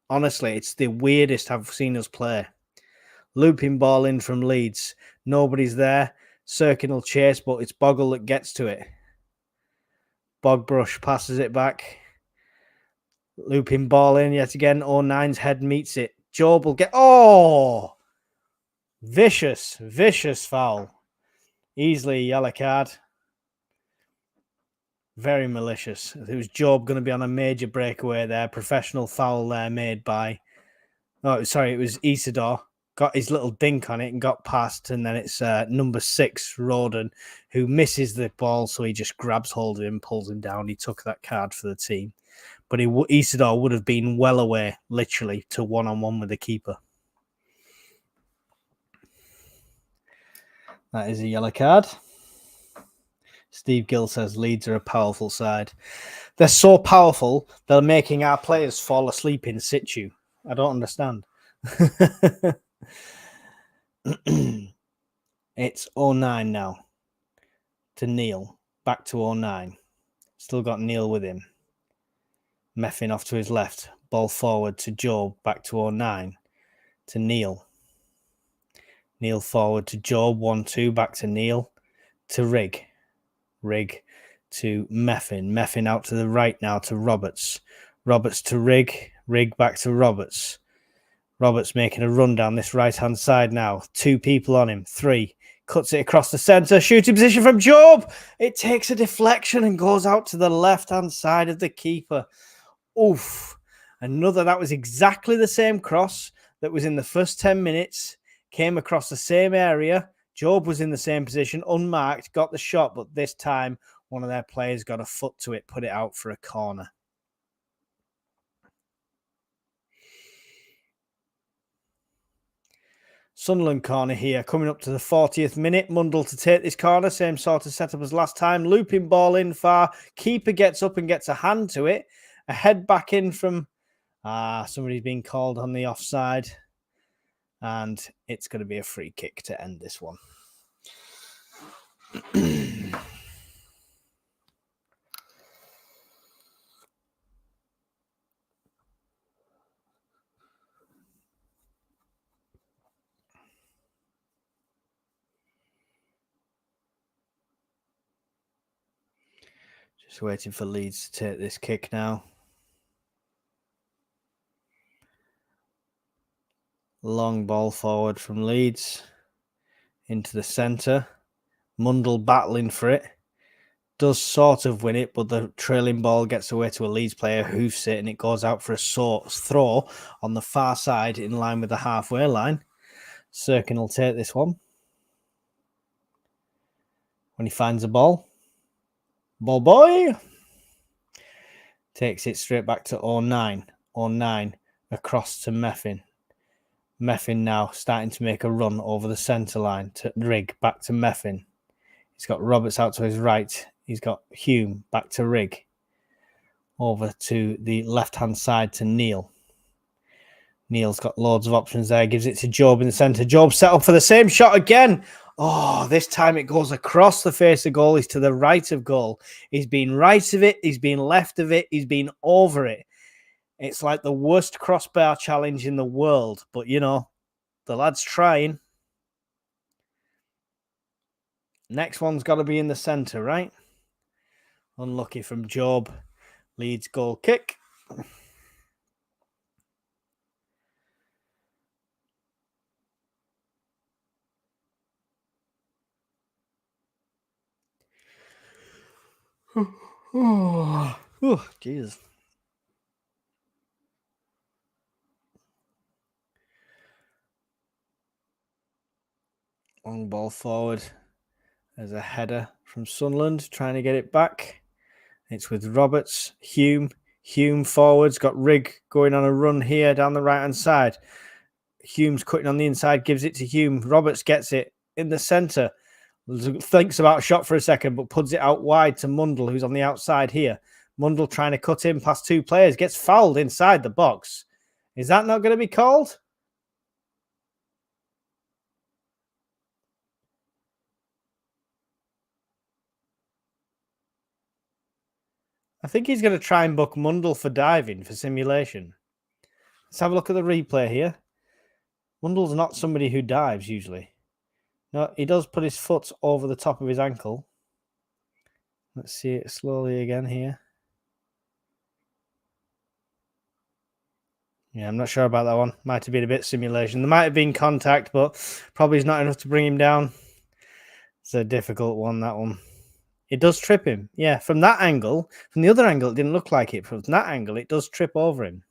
Honestly, it's the weirdest I've seen us play. Looping ball in from Leeds. Nobody's there. Sirkin will chase, but it's Bogle that gets to it. Bogbrush passes it back. Looping ball in yet again. 09's head meets it. Job will get... Oh! Vicious foul. Easily a yellow card. Very malicious. It was Job going to be on a major breakaway there. Professional foul there made by... Oh, sorry, it was Isidore. Got his little dink on it and got past, and then it's number 6, Roden, who misses the ball, so he just grabs hold of him, pulls him down. He took that card for the team. But Isidore would have been well away, literally, to one-on-one with the keeper. That is a yellow card. Steve Gill says Leeds are a powerful side. They're so powerful, they're making our players fall asleep in situ. I don't understand. It's 09 now to Neil. Back to 09. Still got Neil with him. Meffin off to his left. Ball forward to Job. Back to 09 to Neil. Neil forward to Job. 1-2. Back to Neil. To Rig. Rig to Meffin. Meffin out to the right now to Roberts. Roberts to Rig. Rig back to Roberts. Roberts making a run down this right-hand side now. 2 people on him. 3. Cuts it across the centre. Shooting position from Job. It takes a deflection and goes out to the left-hand side of the keeper. Oof. Another. That was exactly the same cross that was in the first 10 minutes. Came across the same area. Job was in the same position, unmarked, got the shot, but this time one of their players got a foot to it, put it out for a corner. Sunderland corner here, coming up to the 40th minute. Mundle to take this corner, same sort of setup as last time. Looping ball in far. Keeper gets up and gets a hand to it. A head back in from... somebody's been called on the offside. And it's going to be a free kick to end this one. Just waiting for Leeds to take this kick now. Long ball forward from Leeds into the centre. Mundle battling for it. Does sort of win it, but the trailing ball gets away to a Leeds player, hoofs it, and it goes out for a throw on the far side in line with the halfway line. Sirkin will take this one. When he finds the ball. Ball boy! Takes it straight back to 09. 09 across to Meffin. Meffin now starting to make a run over the centre line to Rig, back to Meffin. He's got Roberts out to his right. He's got Hume back to Rig. over to the left-hand side to Neil. Neil's got loads of options there. Gives it to Job in the centre. Job set up for the same shot again. Oh, this time it goes across the face of goal. He's to the right of goal. He's been right of it. He's been left of it. He's been over it. It's like the worst crossbar challenge in the world. But, you know, the lad's trying. Next one's got to be in the centre, right? Unlucky from Job. Leeds goal kick. Oh, Jesus. Long ball forward. There's a header from Sunderland trying to get it back. It's with Roberts, Hume. Hume forwards, got Rigg going on a run here down the right-hand side. Hume's cutting on the inside, gives it to Hume. Roberts gets it in the centre. Thinks about a shot for a second, but puts it out wide to Mundle, who's on the outside here. Mundle trying to cut in past two players. Gets fouled inside the box. Is that not going to be called? I think he's going to try and book Mundle for diving for simulation. Let's have a look at the replay here. Mundle's not somebody who dives usually. No, he does put his foot over the top of his ankle. Let's see it slowly again here. Yeah, I'm not sure about that one. Might have been a bit simulation. There might have been contact, but probably is not enough to bring him down. It's a difficult one, that one. It does trip him. Yeah, from that angle. From the other angle, it didn't look like it. From that angle, it does trip over him.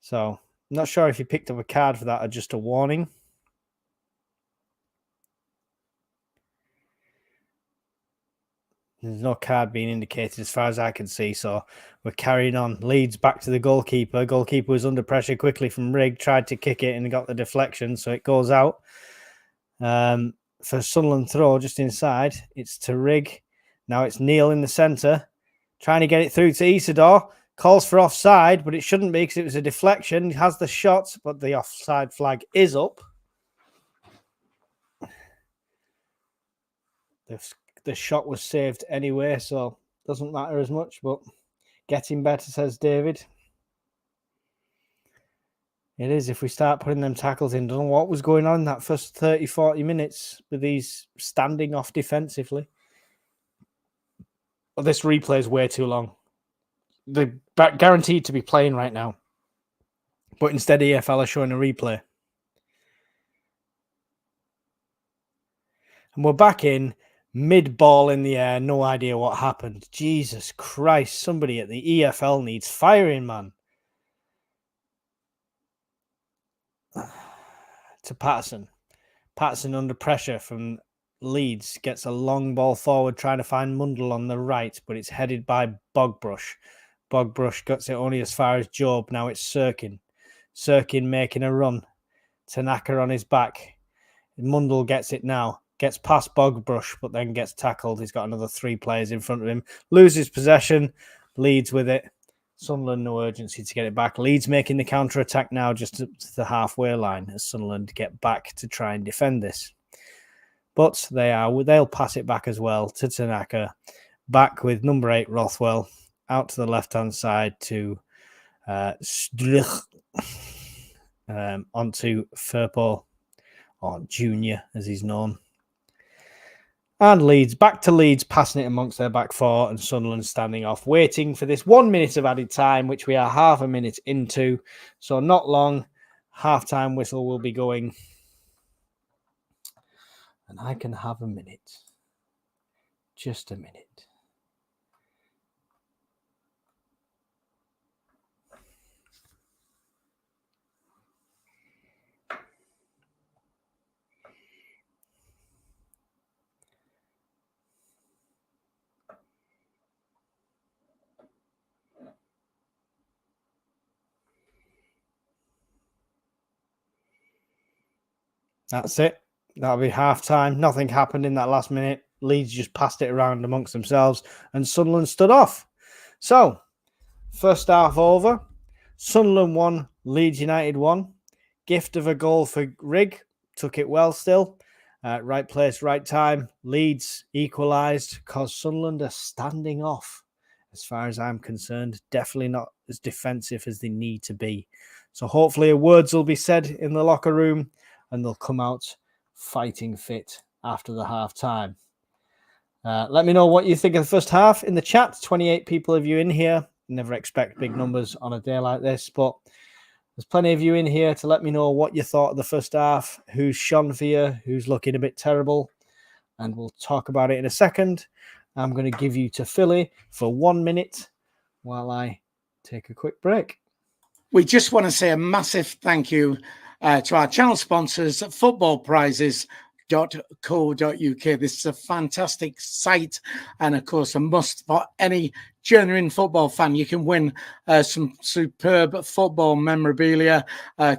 So, I'm not sure if he picked up a card for that or just a warning. There's no card being indicated as far as I can see, so we're carrying on. Leeds back to the goalkeeper. Goalkeeper was under pressure quickly from Rigg, tried to kick it and got the deflection, so it goes out. For Sunderland throw just inside, it's to Rigg. Now it's Neil in the centre, trying to get it through to Isidore. Calls for offside, but it shouldn't be because it was a deflection. He has the shot, but the offside flag is up. The shot was saved anyway, so doesn't matter as much, but getting better, says David. It is if we start putting them tackles in. Don't know what was going on in that first 30, 40 minutes with these standing off defensively. Well, this replay is way too long. They're guaranteed to be playing right now. But instead, EFL are showing a replay. And we're back in. Mid-ball in the air, no idea what happened. Jesus Christ, somebody at the EFL needs firing, man. To Patterson. Patterson under pressure from Leeds. Gets a long ball forward, trying to find Mundle on the right, but it's headed by Bogbrush. Bogbrush gets it only as far as Job. Now it's Sirkin. Sirkin making a run. Tanaka on his back. Mundle gets it now. Gets past Bogbrush, but then gets tackled. He's got another three players in front of him. Loses possession. Leeds with it. Sunderland, no urgency to get it back. Leeds making the counter-attack now just to the halfway line as Sunderland get back to try and defend this. But they'll pass it back as well to Tanaka. Back with number 8, Rothwell. Out to the left-hand side to Strych. Onto Firpo, or Junior as he's known. And Leeds, back to Leeds, passing it amongst their back four, and Sunderland standing off, waiting for this 1 minute of added time, which we are half a minute into. So not long, half-time whistle will be going. And I can have a minute. Just a minute. That's it. That'll be half-time. Nothing happened in that last minute. Leeds just passed it around amongst themselves and Sunderland stood off. So, First half over. Sunderland 1, Leeds United 1. Gift of a goal for Rig. Took it well still. Right place, right time. Leeds equalised because Sunderland are standing off. As far as I'm concerned, definitely not as defensive as they need to be. So hopefully words will be said in the locker room and they'll come out fighting fit after the half time. Let me know what you think of the first half in the chat. 28 people of you in here. Never expect big numbers on a day like this, but there's plenty of you in here to let me know what you thought of the first half, who's shone for you, who's looking a bit terrible, and we'll talk about it in a second. I'm going to give you to Philly for 1 minute while I take a quick break. We just want to say a massive thank you to our channel sponsors, footballprizes.co.uk. This is a fantastic site and, of course, a must for any genuine football fan. You can win some superb football memorabilia,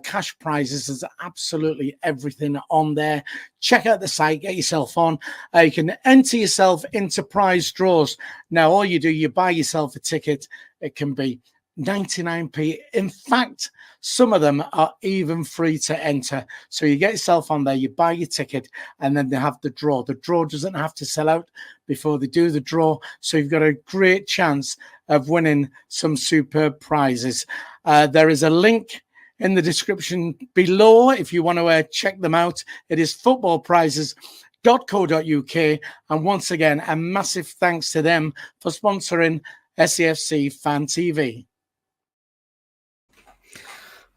cash prizes. There's absolutely everything on there. Check out the site, get yourself on. You can enter yourself into prize draws. Now, all you do, you buy yourself a ticket. It can be 99p. In fact, some of them are even free to enter. So you get yourself on there, you buy your ticket, and then they have the draw. The draw doesn't have to sell out before they do the draw. So you've got a great chance of winning some superb prizes. There is a link in the description below if you want to check them out. It is footballprizes.co.uk. And once again, a massive thanks to them for sponsoring SAFC Fan TV.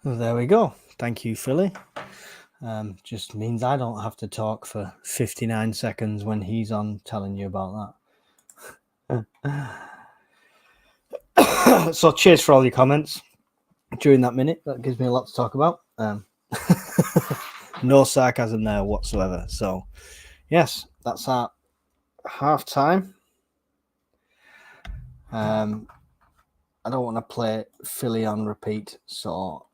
Well, there we go. Thank you, Philly. Just means I don't have to talk for 59 seconds when he's on telling you about that. So cheers for all your comments during that minute. That gives me a lot to talk about. No sarcasm there whatsoever. So, yes, that's our half time. I don't want to play Philly on repeat, so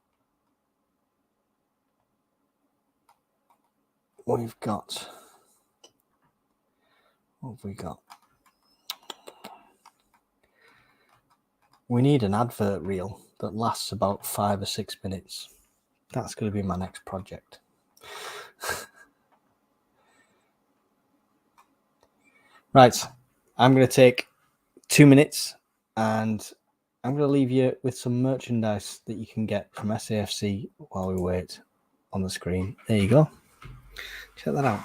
we've got, what have we got? We need an advert reel that lasts about 5 or 6 minutes. That's going to be my next project. Right, I'm going to take 2 minutes and I'm going to leave you with some merchandise that you can get from SAFC while we wait on the screen. There you go. Check that out.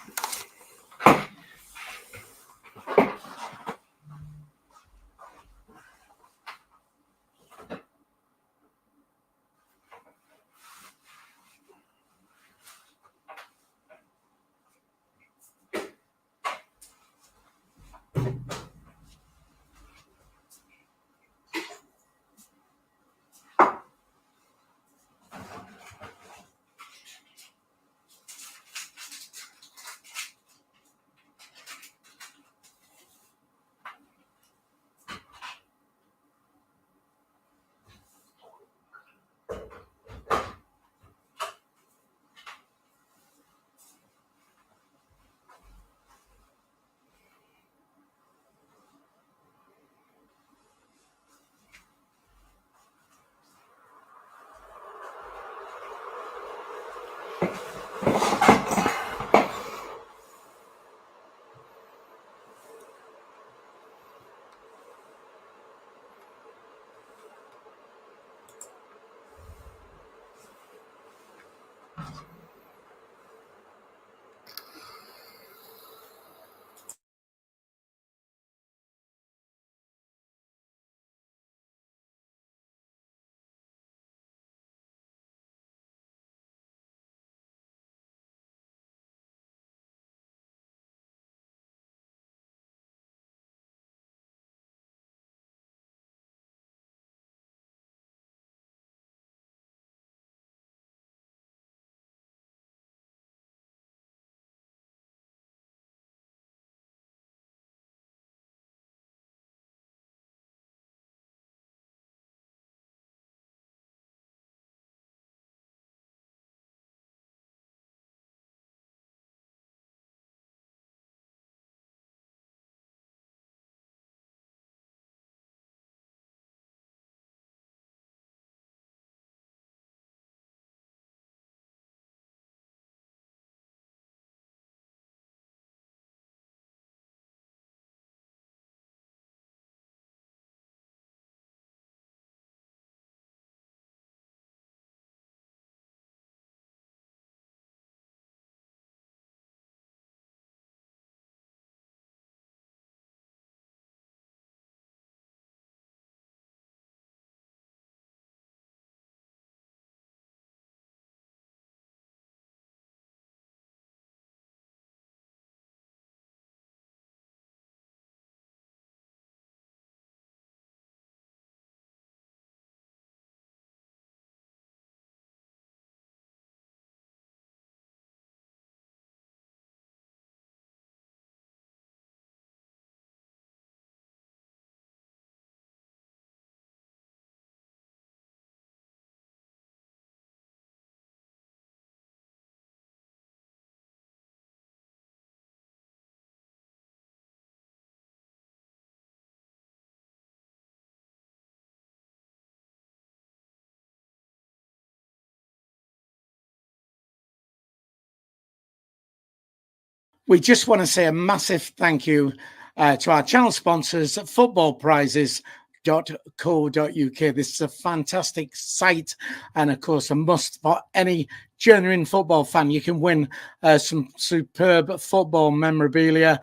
We just want to say a massive thank you to our channel sponsors, footballprizes.co.uk. This is a fantastic site and, of course, a must for any genuine football fan. You can win some superb football memorabilia,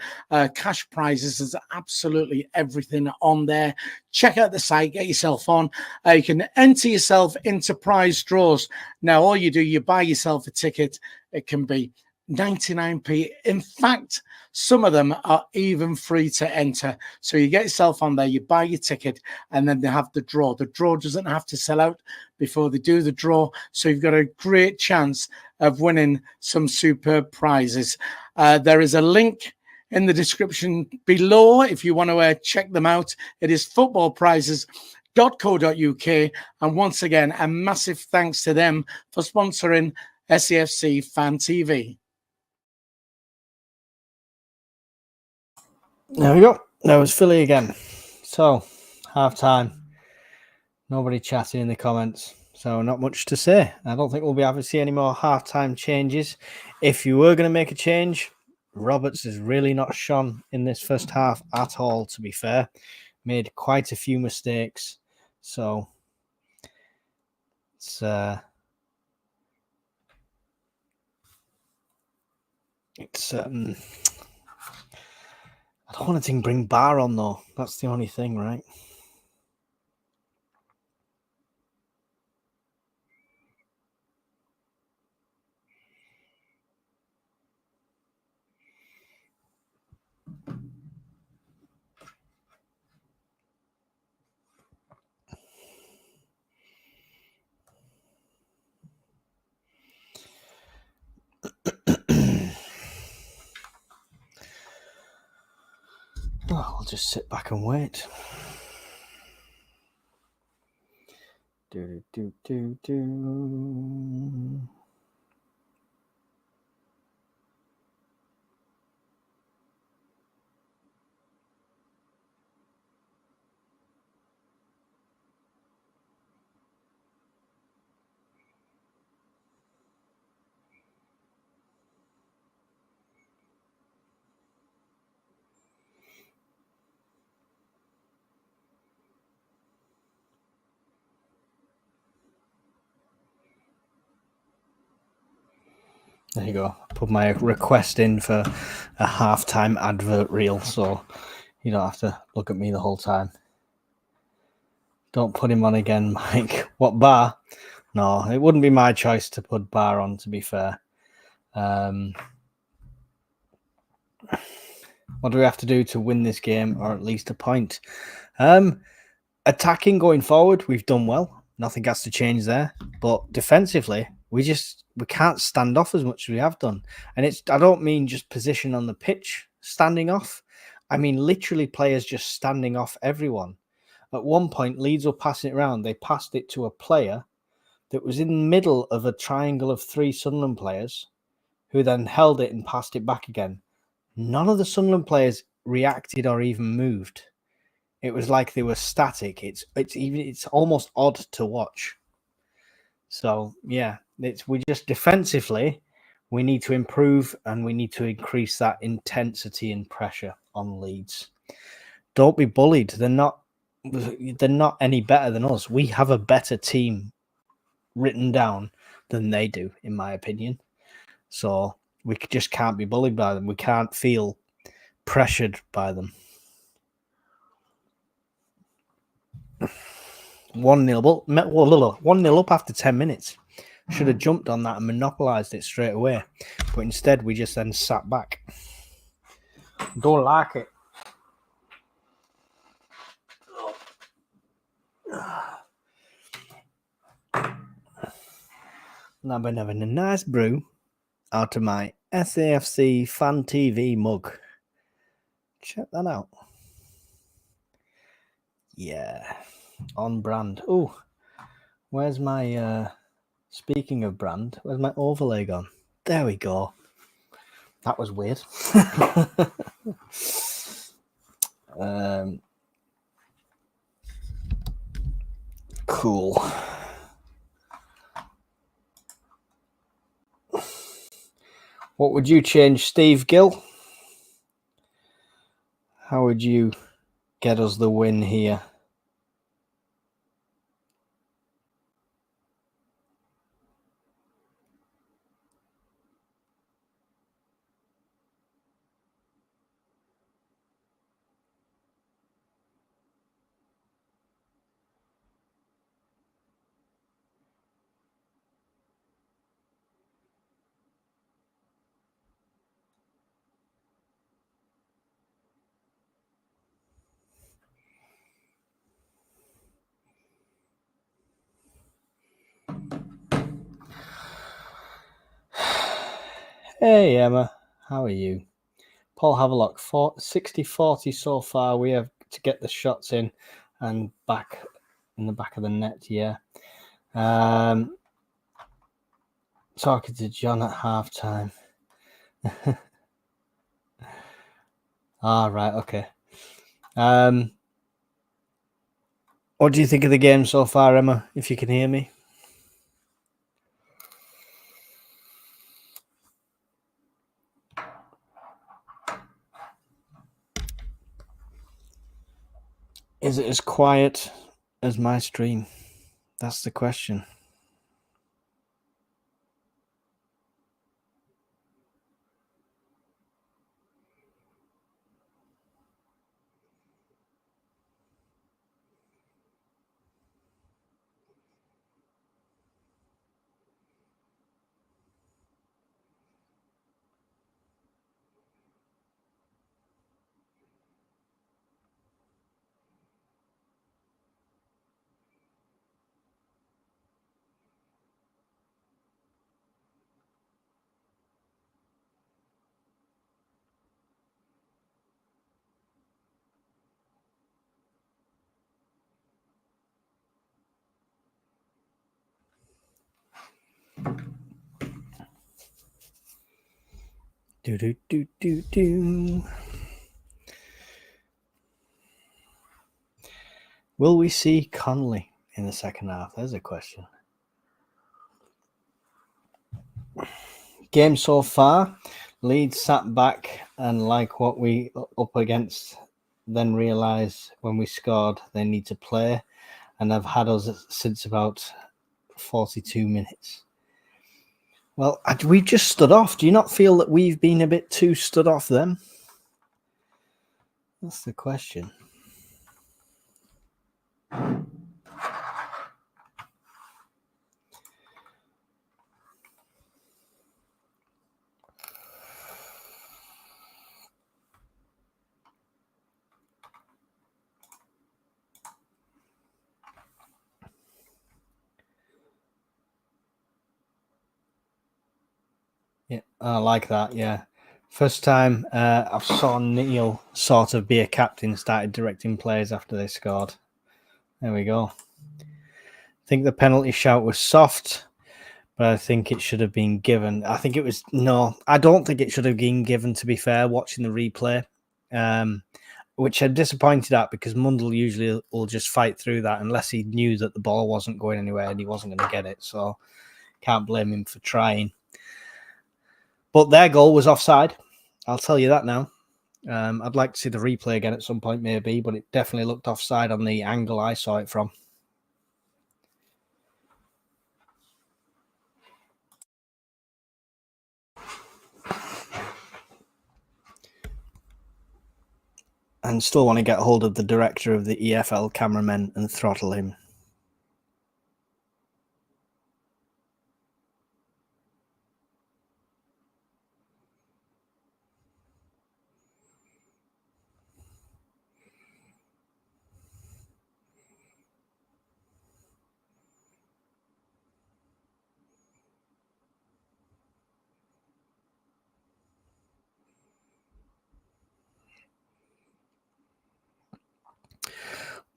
cash prizes. There's absolutely everything on there. Check out the site, get yourself on. You can enter yourself into prize draws. Now, all you do, you buy yourself a ticket. It can be 99p. In fact, some of them are even free to enter. So you get yourself on there, you buy your ticket, and then they have the draw. The draw doesn't have to sell out before they do the draw. So you've got a great chance of winning some superb prizes. There is a link in the description below if you want to check them out. It is footballprizes.co.uk. And once again, a massive thanks to them for sponsoring SAFC Fan TV. There we go. There was Philly again. So, half time. Nobody chatting in the comments. So, not much to say. I don't think we'll be able to see any more half time changes. If you were going to make a change, Roberts has really not shone in this first half at all, to be fair. Made quite a few mistakes. So, it's I don't want to bring Bar on, though. That's the only thing, right? Oh, I'll just sit back and wait. Do. There you go. Put my request in for a halftime advert reel, so you don't have to look at me the whole time. Don't put him on again, Mike. What, Bar? No, it wouldn't be my choice to put Bar on, to be fair. What do we have to do to win this game, or at least a point? Attacking going forward, we've done well. Nothing has to change there. But defensively, we can't stand off as much as we have done. And I don't mean just position on the pitch standing off. I mean literally players just standing off everyone. At one point, Leeds were passing it around. They passed it to a player that was in the middle of a triangle of three Sunderland players, who then held it and passed it back again. None of the Sunderland players reacted or even moved. It was like they were static. It's almost odd to watch. So yeah, we just defensively we need to improve and we need to increase that intensity and pressure on Leeds. Don't be bullied. They're not any better than us. We have a better team written down than they do, in my opinion. So we just can't be bullied by them. We can't feel pressured by them. 1-0 up after 10 minutes. Should have jumped on that and monopolised it straight away. But instead, we just then sat back. Don't like it. And I've been having a nice brew out of my SAFC Fan TV mug. Check that out. Yeah, on brand. Oh, where's my... Speaking of brand, where's my overlay gone? There we go. That was weird. Cool. What would you change, Steve Gill? How would you get us the win here? Hey Emma, how are you? Paul Havelock, 60-40 so far. We have to get the shots in and back in the back of the net, yeah. Talking to John at halftime. Right, okay. What do you think of the game so far, Emma, if you can hear me? Is it as quiet as my stream? That's the question. Do. Will we see Conley in the second half? There's a question. Game so far, Leeds sat back and like what we up against, then realise when we scored they need to play, and have had us since about 42 minutes. Well, we just stood off. Do you not feel that we've been a bit too stood off them? That's the question. Yeah, I like that. Yeah. First time I saw Neil sort of be a captain, started directing players after they scored. There we go. I think the penalty shout was soft, but I think it should have been given. I don't think it should have been given, to be fair, watching the replay, which I'm disappointed at, because Mundell usually will just fight through that unless he knew that the ball wasn't going anywhere and he wasn't going to get it. So can't blame him for trying. But their goal was offside. I'll tell you that now. I'd like to see the replay again at some point, maybe, but it definitely looked offside on the angle I saw it from. And still want to get hold of the director of the EFL cameramen and throttle him.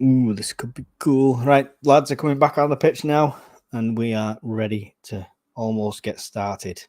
Ooh, this could be cool. Right, lads are coming back on the pitch now, and we are ready to almost get started.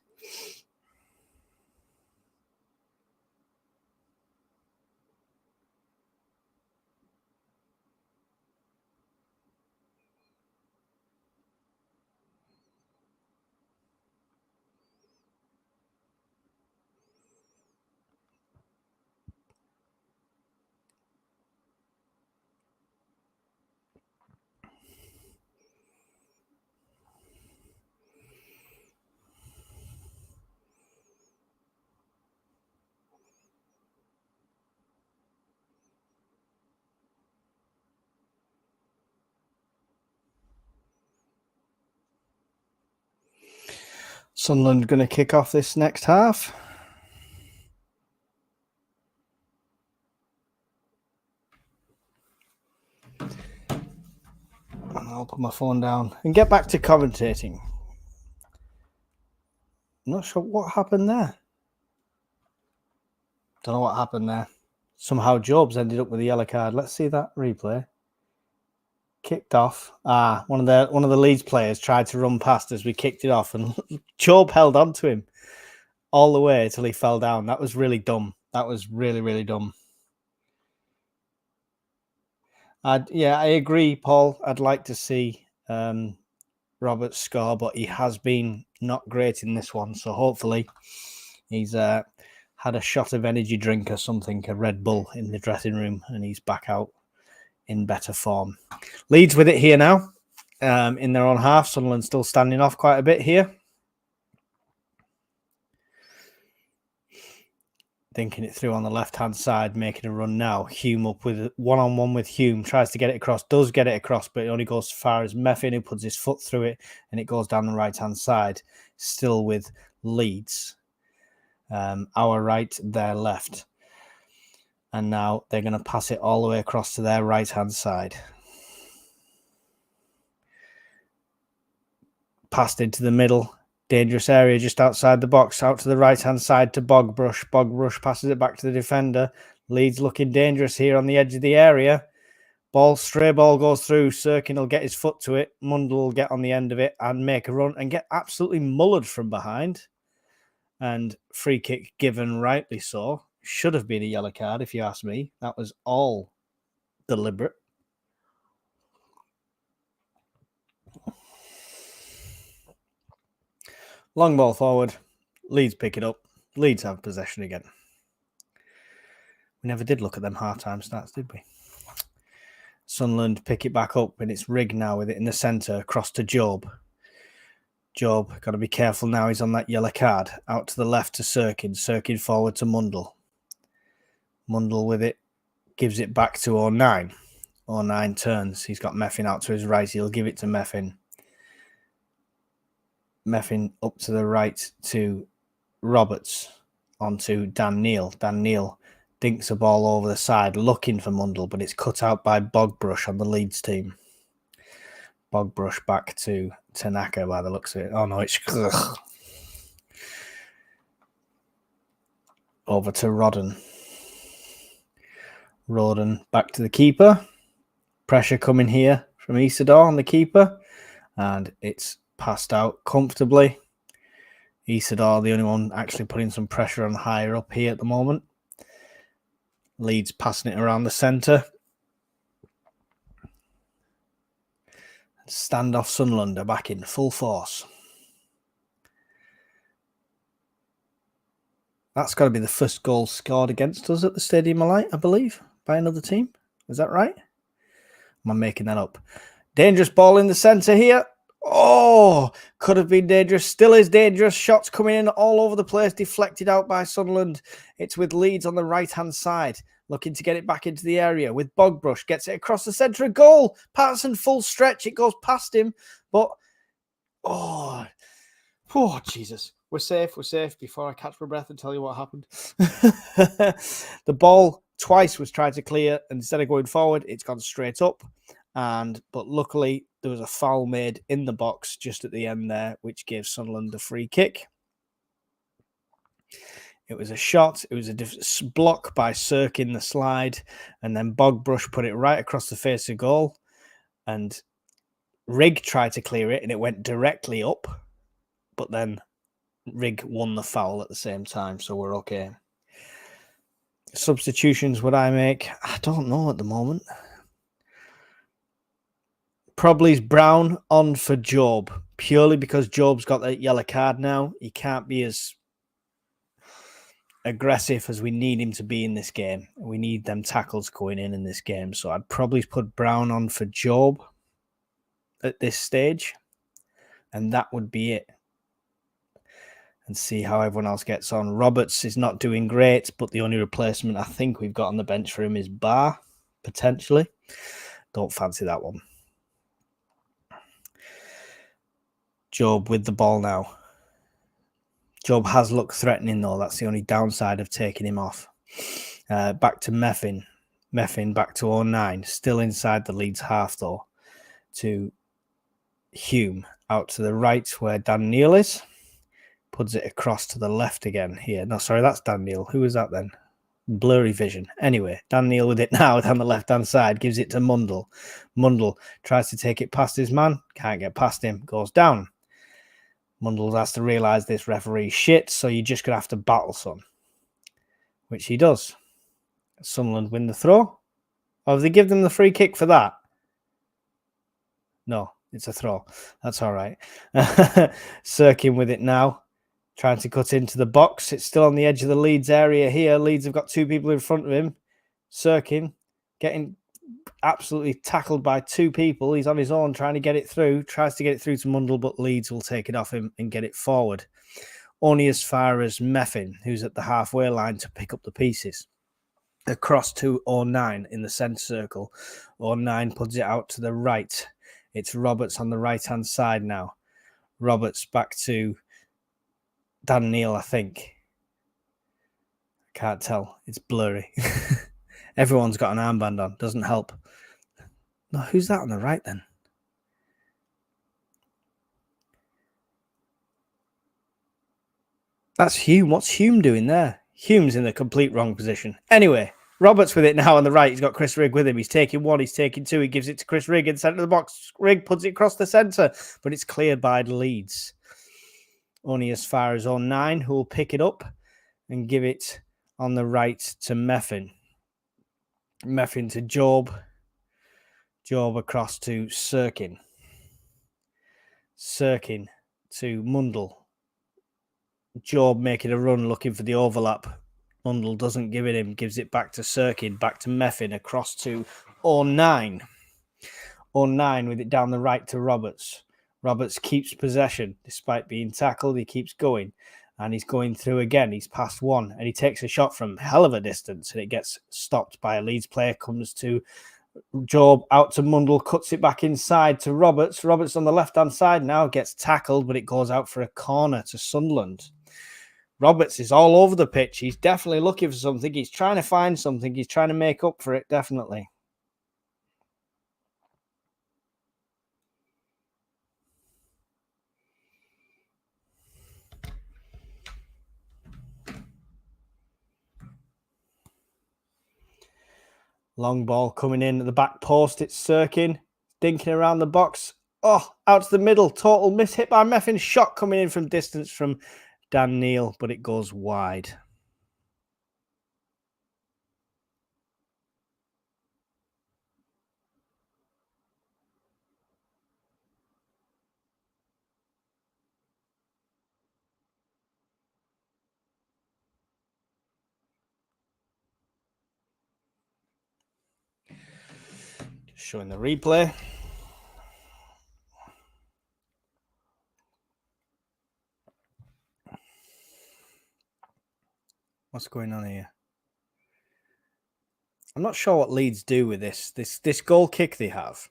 Sunderland going to kick off this next half. I'll put my phone down and get back to commentating. I'm not sure what happened there. Don't know what happened there. Somehow Jobs ended up with a yellow card. Let's see that replay. Kicked off. One of the Leeds players tried to run past as we kicked it off, and Job held on to him all the way till he fell down. That was really dumb. That was really, really dumb. Yeah, I agree, Paul. I'd like to see Roberts score, but he has been not great in this one. So hopefully he's had a shot of energy drink or something, a Red Bull in the dressing room, and he's back out in better form. Leeds with it here now in their own half. Sunderland still standing off quite a bit here. Thinking it through on the left-hand side, making a run now. Hume up with one-on-one with Hume. Tries to get it across. Does get it across, but it only goes as far as Meffin, who puts his foot through it, and it goes down the right-hand side. Still with Leeds. Our right, their left. And now they're going to pass it all the way across to their right-hand side. Passed into the middle. Dangerous area just outside the box. Out to the right-hand side to Bogbrush. Bogbrush passes it back to the defender. Leeds looking dangerous here on the edge of the area. Stray ball goes through. Sirkin will get his foot to it. Mundell will get on the end of it and make a run and get absolutely mullered from behind. And free kick given, rightly so. Should have been a yellow card, if you ask me. That was all deliberate. Long ball forward. Leeds pick it up. Leeds have possession again. We never did look at them half-time stats, did we? Sunderland pick it back up, and it's Rigg now with it in the centre, across to Job. Job, got to be careful now. He's on that yellow card. Out to the left to Sirkin. Sirkin forward to Mundell. Mundell with it. Gives it back to 09. 09 turns. He's got Meffin out to his right. He'll give it to Meffin. Meffin up to the right to Roberts. Onto Dan Neil. Dan Neil dinks a ball over the side looking for Mundell, but it's cut out by Bogbrush on the Leeds team. Bogbrush back to Tanaka by the looks of it. Oh no, it's over to Rodden. Rodden back to the keeper. Pressure coming here from Isidore on the keeper, and it's passed out comfortably. Isidore, the only one actually putting some pressure on higher up here at the moment. Leeds passing it around the centre. Standoff Sunderland are back in full force. That's got to be the first goal scored against us at the Stadium of Light, I believe, by another team. Is that right? Am I making that up? Dangerous ball in the centre here. Oh, could have been dangerous. Still is dangerous. Shots coming in all over the place. Deflected out by Sunderland. It's with Leeds on the right-hand side. Looking to get it back into the area with Bogbrush. Gets it across the centre of goal. Patterson full stretch. It goes past him. But, oh, Jesus. We're safe. We're safe. Before I catch my breath and tell you what happened. The ball twice was tried to clear. And instead of going forward, it's gone straight up. But luckily, there was a foul made in the box just at the end there, which gave Sunderland a free kick. It was a shot. It was a block by Sirkin, the slide, and then Bogbrush put it right across the face of goal. And Rigg tried to clear it, and it went directly up. But then Rigg won the foul at the same time, so we're okay. Substitutions would I make? I don't know at the moment. Probably Brown on for Job, purely because Job's got that yellow card now. He can't be as aggressive as we need him to be in this game. We need them tackles going in this game. So I'd probably put Brown on for Job at this stage. And that would be it. And see how everyone else gets on. Roberts is not doing great, but the only replacement I think we've got on the bench for him is Barr, potentially. Don't fancy that one. Job with the ball now. Job has looked threatening, though. That's the only downside of taking him off. Back to Meffin. Meffin back to 09. Still inside the Leeds half, though. To Hume. Out to the right where Dan Neal is. Puts it across to the left again here. No, sorry, that's Dan Neal. Who was that then? Blurry vision. Anyway, Dan Neal with it now down the left-hand side. Gives it to Mundle. Mundle tries to take it past his man. Can't get past him. Goes down. Mundle has to realise this referee shit, so you're just going to have to battle some. Which he does. Sunderland win the throw. Or have they give them the free kick for that? No, it's a throw. That's all right. Sirkin with it now. Trying to cut into the box. It's still on the edge of the Leeds area here. Leeds have got two people in front of him. Sirkin getting absolutely tackled by two people. He's on his own trying to get it through. Tries to get it through to Mundle, but Leeds will take it off him and get it forward. Only as far as Meffin, who's at the halfway line to pick up the pieces. Across to 09 in the centre circle. 09 puts it out to the right. It's Roberts on the right-hand side now. Roberts back to Dan Neal, I think. Can't tell. It's blurry. Everyone's got an armband on. Doesn't help. No, who's that on the right then? That's Hume. What's Hume doing there? Hume's in the complete wrong position. Anyway, Roberts with it now on the right. He's got Chris Rigg with him. He's taking one. He's taking two. He gives it to Chris Rigg in the centre of the box. Rigg puts it across the centre, but it's cleared by the Leeds. Only as far as 09, who will pick it up and give it on the right to Meffin. Meffin to Job. Job across to Sirkin. Sirkin to Mundle. Job making a run looking for the overlap. Mundle doesn't give it him. Gives it back to Sirkin. Back to Meffin across to 09. 09 with it down the right to Roberts. Roberts keeps possession despite being tackled. He keeps going and he's going through again. He's past one and he takes a shot from hell of a distance and it gets stopped by a Leeds player. Comes to Job, out to Mundle, cuts it back inside to Roberts. Roberts on the left-hand side now gets tackled, but it goes out for a corner to Sunderland. Roberts is all over the pitch. He's definitely looking for something. He's trying to find something. He's trying to make up for it, definitely. Long ball coming in at the back post. It's Sirkin. Dinking around the box. Oh, out to the middle. Total miss hit by Meffin. Shot coming in from distance from Dan Neal, but it goes wide. Showing the replay. What's going on here? I'm not sure what Leeds do with this goal kick they have.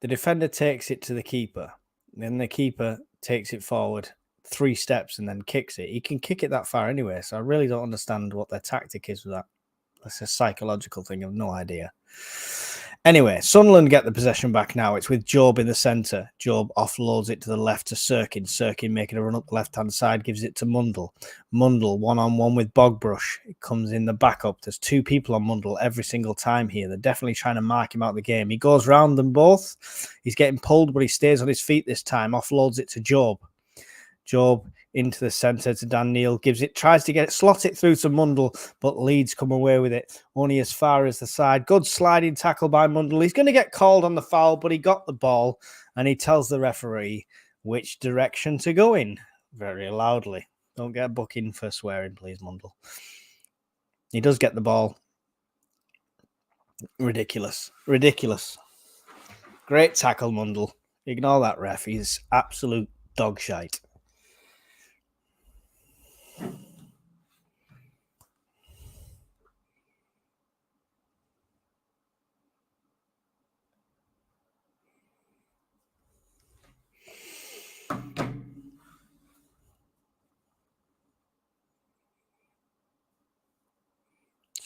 The defender takes it to the keeper. Then the keeper takes it forward 3 steps and then kicks it. He can kick it that far anyway, so I really don't understand what their tactic is with that. That's a psychological thing. I have no idea. Anyway, Sunderland get the possession back now. It's with Job in the centre. Job offloads it to the left to Sirkin. Sirkin making a run up the left-hand side, gives it to Mundle. Mundle one-on-one with Bogbrush. It comes in the backup. There's 2 people on Mundle every single time here. They're definitely trying to mark him out of the game. He goes round them both. He's getting pulled, but he stays on his feet this time. Offloads it to Job. Job into the centre to Dan Neal, tries to get it, slot it through to Mundle, but Leeds come away with it only as far as the side. Good sliding tackle by Mundle. He's going to get called on the foul, but he got the ball and he tells the referee which direction to go in very loudly. Don't get a booking for swearing, please, Mundle. He does get the ball. Ridiculous. Ridiculous. Great tackle, Mundle. Ignore that ref. He's absolute dog shite.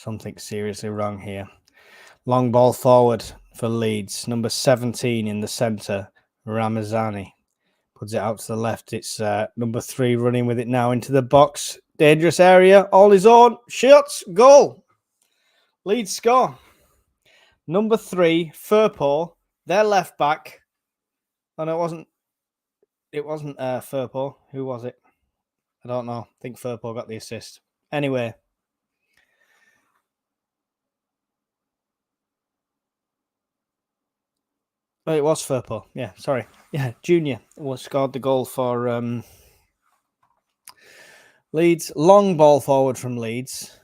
Something seriously wrong here. Long ball forward for Leeds. Number 17 in the centre, Ramazani. Puts it out to the left. It's number 3 running with it now into the box. Dangerous area. All his own. Shots. Goal. Leeds score. Number 3, Firpo. Their left back. Oh, no, it wasn't Firpo. Who was it? I don't know. I think Firpo got the assist. Anyway. Oh, it was Firpo. Yeah, sorry. Yeah, Junior scored the goal for Leeds. Long ball forward from Leeds.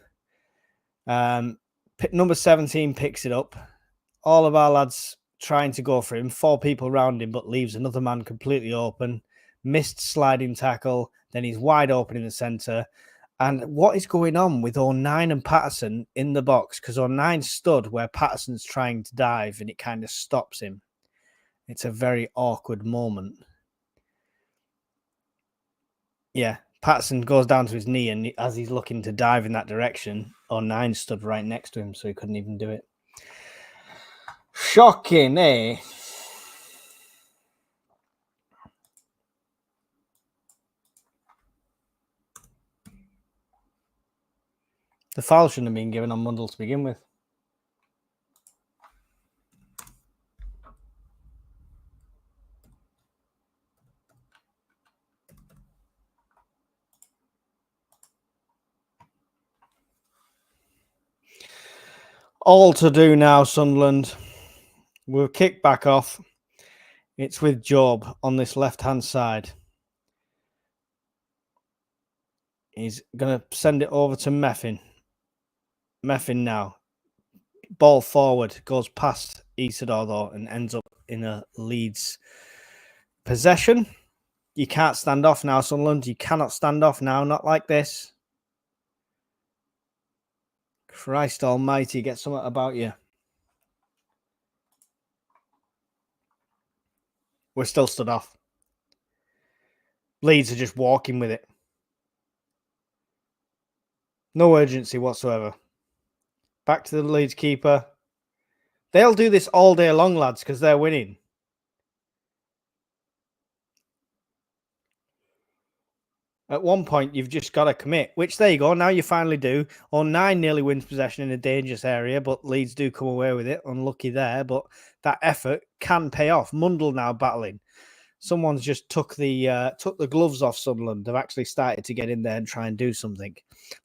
Number 17 picks it up. All of our lads trying to go for him. 4 people round him, but leaves another man completely open. Missed sliding tackle. Then he's wide open in the centre. And what is going on with O'Nien and Patterson in the box? Because O'Nien stood where Patterson's trying to dive and it kind of stops him. It's a very awkward moment. Yeah, Patterson goes down to his knee, and as he's looking to dive in that direction, O'Nien stood right next to him, so he couldn't even do it. Shocking, eh? The foul shouldn't have been given on Mundle to begin with. All to do now, Sunderland. We'll kick back off. It's with Job on this left-hand side. He's going to send it over to Meffin. Meffin now. Ball forward. Goes past Isidore, though, and ends up in a Leeds possession. You can't stand off now, Sunderland. You cannot stand off now. Not like this. Christ almighty, get something about you. We're still stood off. Leeds are just walking with it. No urgency whatsoever. Back to the Leeds keeper. They'll do this all day long, lads, because they're winning. At one point, you've just got to commit, which there you go. Now you finally do. O'Nien nearly wins possession in a dangerous area, but Leeds do come away with it. Unlucky there, but that effort can pay off. Mundle now battling. Someone's just took the gloves off Sunderland. They've actually started to get in there and try and do something.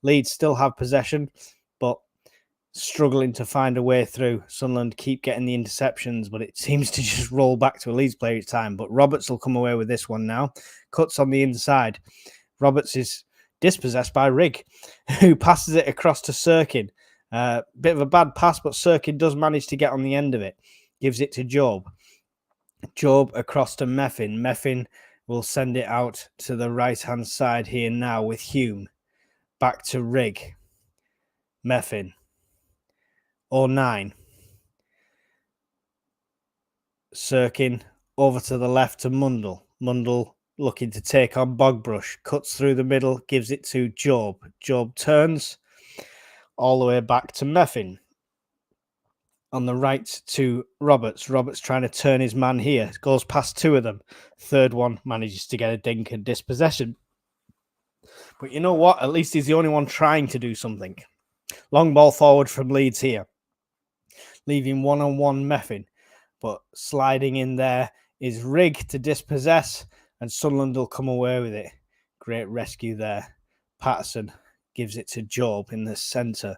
Leeds still have possession, but struggling to find a way through. Sunderland keep getting the interceptions, but it seems to just roll back to a Leeds player each time. But Roberts will come away with this one now. Cuts on the inside. Roberts is dispossessed by Rigg, who passes it across to Sirkin. Bit of a bad pass, but Sirkin does manage to get on the end of it. Gives it to Job. Job across to Meffin. Meffin will send it out to the right-hand side here now with Hume. Back to Rigg. Meffin. O'Nien. Sirkin over to the left to Mundle. Mundle looking to take on Bogbrush. Cuts through the middle, gives it to Job. Job turns all the way back to Meffin. On the right to Roberts. Roberts trying to turn his man here. Goes past 2 of them. Third one manages to get a dink and dispossession. But you know what? At least he's the only one trying to do something. Long ball forward from Leeds here. Leaving one-on-one Meffin. But sliding in there is Rigg to dispossess. And Sunderland will come away with it. Great rescue there. Patterson gives it to Job in the centre.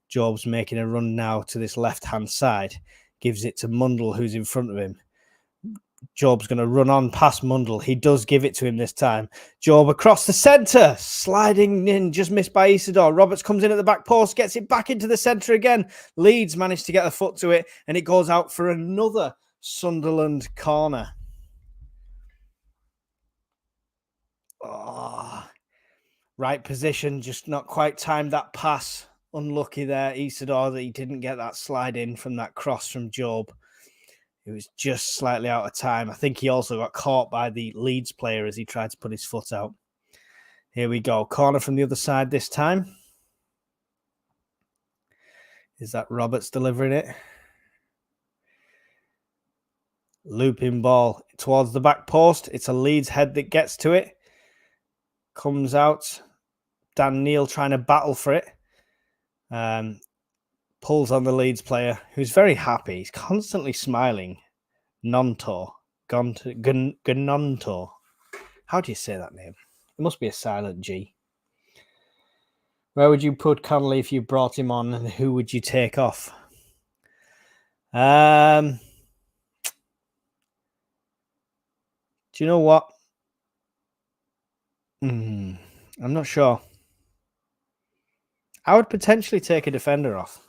Job's making a run now to this left-hand side. Gives it to Mundle, who's in front of him. Job's going to run on past Mundle. He does give it to him this time. Job across the centre. Sliding in, just missed by Isidore. Roberts comes in at the back post, gets it back into the centre again. Leeds managed to get a foot to it, and it goes out for another Sunderland corner. Oh, right position, just not quite timed that pass. Unlucky there, Isidore, that he didn't get that slide in from that cross from Job. It was just slightly out of time. I think he also got caught by the Leeds player as he tried to put his foot out. Here we go. Corner from the other side this time. Is that Roberts delivering it? Looping ball towards the back post. It's a Leeds head that gets to it. Comes out. Dan Neil trying to battle for it. Pulls on the Leeds player, who's very happy. He's constantly smiling. Gnonto. Gnonto. How do you say that name? It must be a silent G. Where would you put Connolly if you brought him on, and who would you take off? Do you know what? I'm not sure. I would potentially take a defender off.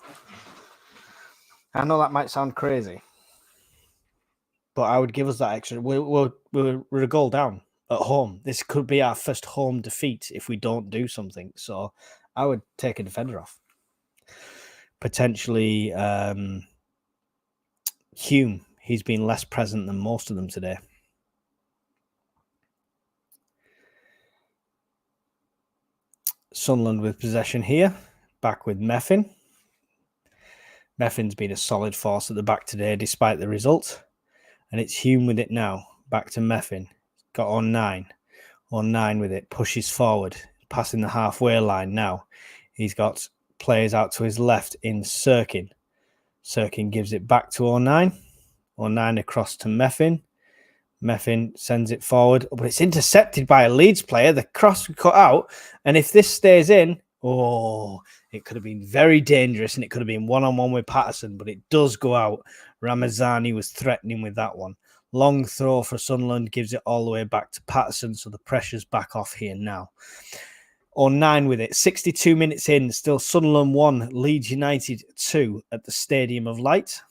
I know that might sound crazy, but I would give us that extra. We're a goal down at home. This could be our first home defeat if we don't do something. So I would take a defender off. Potentially Hume. He's been less present than most of them today. Sunderland with possession here. Back with Meffin. Meffin's been a solid force at the back today despite the result. And it's Hume with it now. Back to Meffin. Got on 9. On 9 with it. Pushes forward. Passing the halfway line now. He's got players out to his left in Sirkin. Sirkin gives it back to 09. 09 across to Meffin. Meffin sends it forward, but it's intercepted by a Leeds player. The cross cut out, and if this stays in, it could have been very dangerous, and it could have been one-on-one with Patterson, but it does go out. Ramazani was threatening with that one. Long throw for Sunderland, gives it all the way back to Patterson, so the pressure's back off here now. 09 with it, 62 minutes in, still Sunderland 1, Leeds United 2 at the Stadium of Light.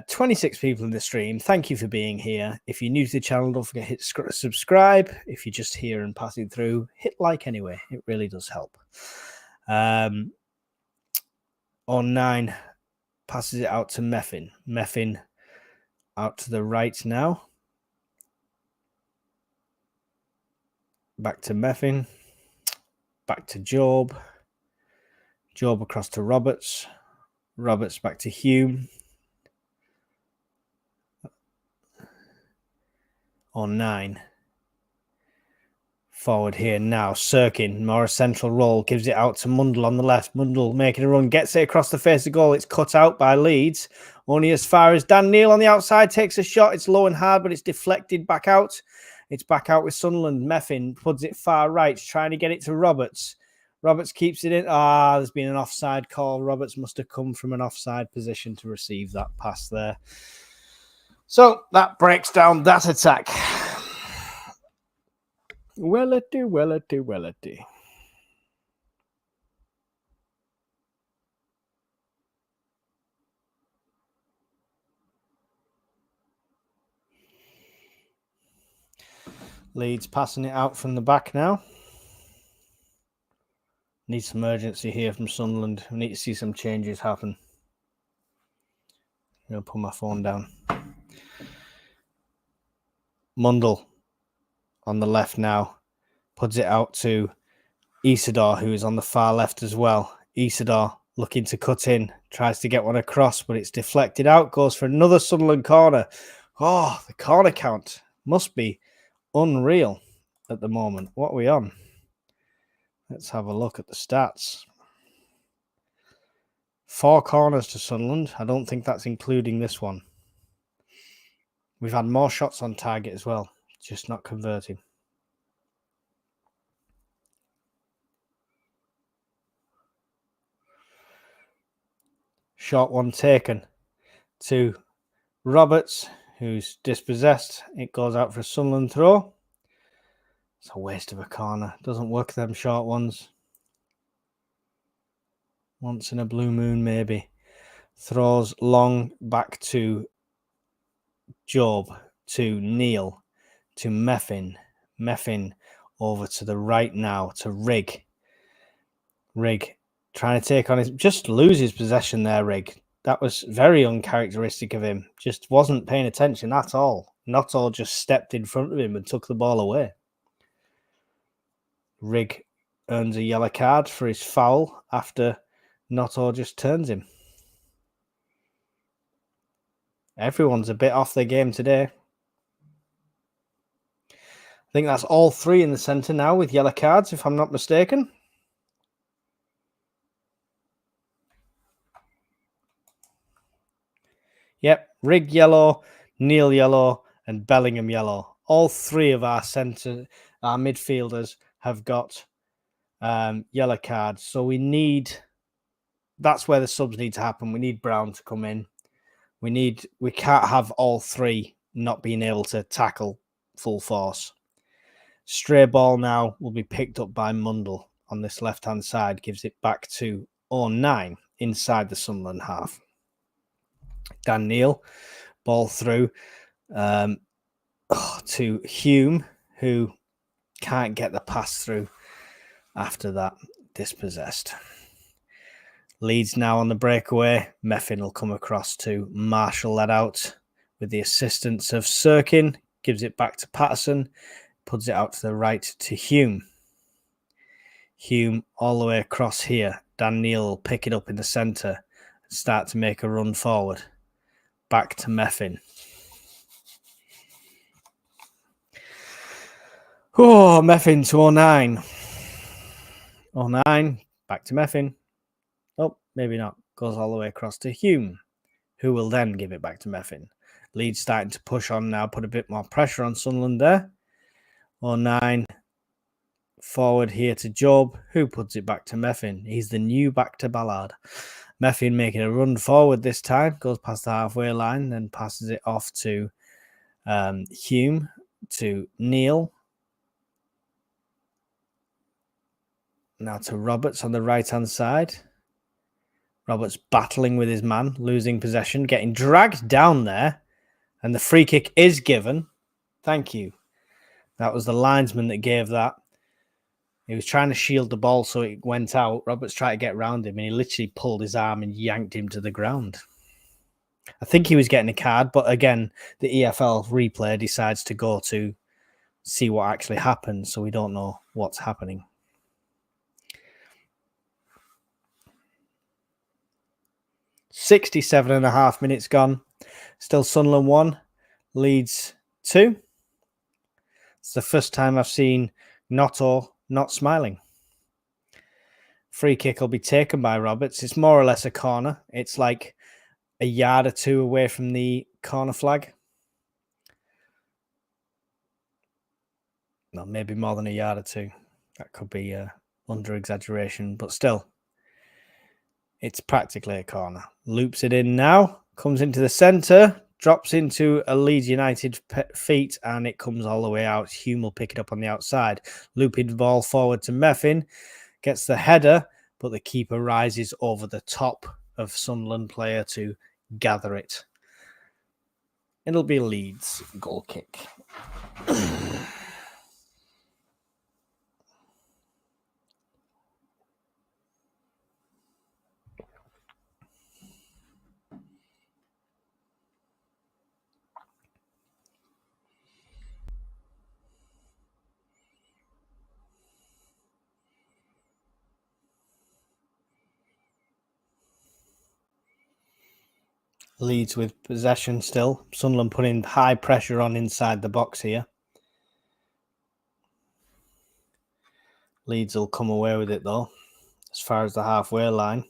26 people in the stream. Thank you for being here. If you're new to the channel, don't forget to hit subscribe. If you're just here and passing through, hit like anyway. It really does help. 09 passes it out to Meffin. Meffin out to the right now. Back to Meffin. Back to Job. Job across to Roberts. Roberts back to Hume. On 9. Forward here now. Sirkin, more a central role, gives it out to Mundle on the left. Mundle making a run, gets it across the face of goal. It's cut out by Leeds. Only as far as Dan Neil on the outside takes a shot. It's low and hard, but it's deflected back out. It's back out with Sunderland. Meffin puts it far right, trying to get it to Roberts. Roberts keeps it in. There's been an offside call. Roberts must have come from an offside position to receive that pass there. So that breaks down that attack. Wellity. Leeds passing it out from the back now. Need some urgency here from Sunderland. We need to see some changes happen. I'm going to put my phone down. Mundle on the left now. Puts it out to Isidore, who is on the far left as well. Isidore looking to cut in. Tries to get one across, but it's deflected out. Goes for another Sunderland corner. Oh, the corner count must be unreal at the moment. What are we on? Let's have a look at the stats. 4 corners to Sunderland. I don't think that's including this one. We've had more shots on target as well, just not converting. Short one taken to Roberts, who's dispossessed. It goes out for a Sunderland throw. It's a waste of a corner. Doesn't work them short ones. Once in a blue moon, maybe. Throws long back to Job, to Neil, to Meffin. Meffin over to the right now to Rigg. Rigg trying to take on his... Just loses possession there, Rigg. That was very uncharacteristic of him. Just wasn't paying attention at all. Not all just stepped in front of him and took the ball away. Rigg earns a yellow card for his foul after Noto just turns him. Everyone's a bit off their game today. I think that's all three in the centre now with yellow cards, if I'm not mistaken. Yep, Rigg yellow, Neil yellow, and Bellingham yellow. All three of our midfielders have got yellow cards. So that's where the subs need to happen. We need Brown to come in. We can't have all three not being able to tackle full force. Stray ball now will be picked up by Mundle on this left-hand side. Gives it back to 09 inside the Sunderland half. Dan Neil, ball through to Hume, who can't get the pass through after that, dispossessed. Leeds now on the breakaway. Meffin will come across to marshal that out with the assistance of Sirkin. Gives it back to Patterson. Puts it out to the right to Hume. Hume all the way across here. Dan Neil will pick it up in the centre and start to make a run forward. Back to Meffin. Oh, Meffin to 09. 09, back to Meffin. Oh, maybe not. Goes all the way across to Hume, who will then give it back to Meffin. Leeds starting to push on now, put a bit more pressure on Sunderland there. 09, forward here to Job, who puts it back to Meffin. He's the new back to Ballard. Meffin making a run forward this time, goes past the halfway line, then passes it off to Hume, to Neil. Now to Roberts on the right-hand side. Roberts battling with his man, losing possession, getting dragged down there. And the free kick is given. Thank you. That was the linesman that gave that. He was trying to shield the ball so it went out. Roberts tried to get round him and he literally pulled his arm and yanked him to the ground. I think he was getting a card, but again, the EFL replay decides to go to see what actually happened, so we don't know what's happening. .67.5 minutes gone. Still Sunderland 1, Leeds 2. It's the first time I've seen Noto not smiling. Free kick will be taken by Roberts. It's more or less a corner. It's like a yard or two away from the corner flag. No, maybe more than a yard or two. That could be under exaggeration, but still. It's practically a corner. Loops it in now. Comes into the centre. Drops into a Leeds United feet. And it comes all the way out. Hume will pick it up on the outside. Looping ball forward to Meffin. Gets the header. But the keeper rises over the top of Sunderland player to gather it. It'll be Leeds goal kick. Leeds with possession still. Sunderland putting high pressure on inside the box here. Leeds will come away with it though, as far as the halfway line.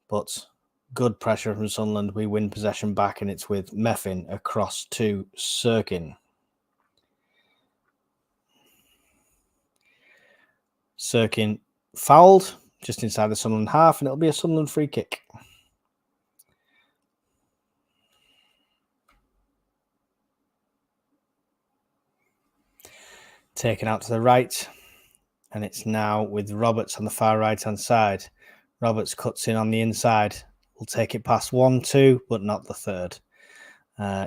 But good pressure from Sunderland. We win possession back and it's with Meffin across to Sirkin. Sirkin fouled just inside the Sunderland half and it'll be a Sunderland free kick. Taken out to the right. And it's now with Roberts on the far right-hand side. Roberts cuts in on the inside. We'll take it past 1-2, but not the third.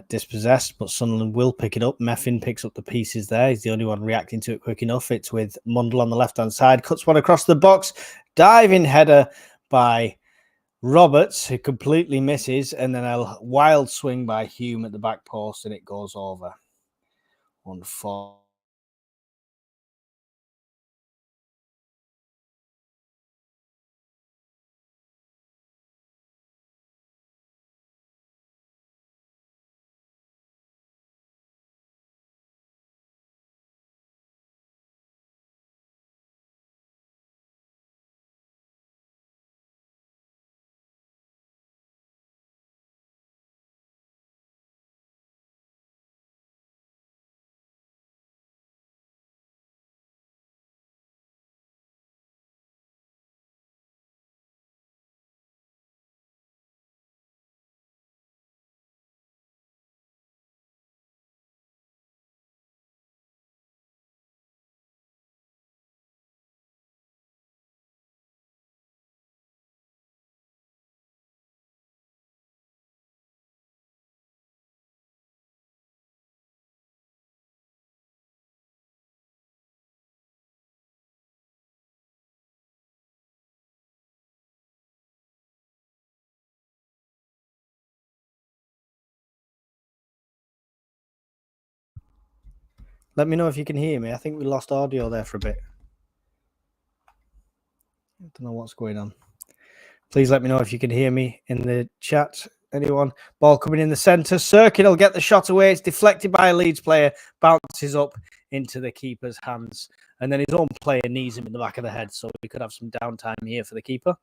Dispossessed, but Sunderland will pick it up. Meffin picks up the pieces there. He's the only one reacting to it quick enough. It's with Mundle on the left-hand side. Cuts one across the box. Diving header by Roberts, who completely misses. And then a wild swing by Hume at the back post, and it goes over. 1-4. Let me know if you can hear me. I think we lost audio there for a bit. I don't know what's going on. Please let me know if you can hear me in the chat. Anyone? Ball coming in the centre. Sirkin will get the shot away. It's deflected by a Leeds player. Bounces up into the keeper's hands. And then his own player knees him in the back of the head. So we could have some downtime here for the keeper.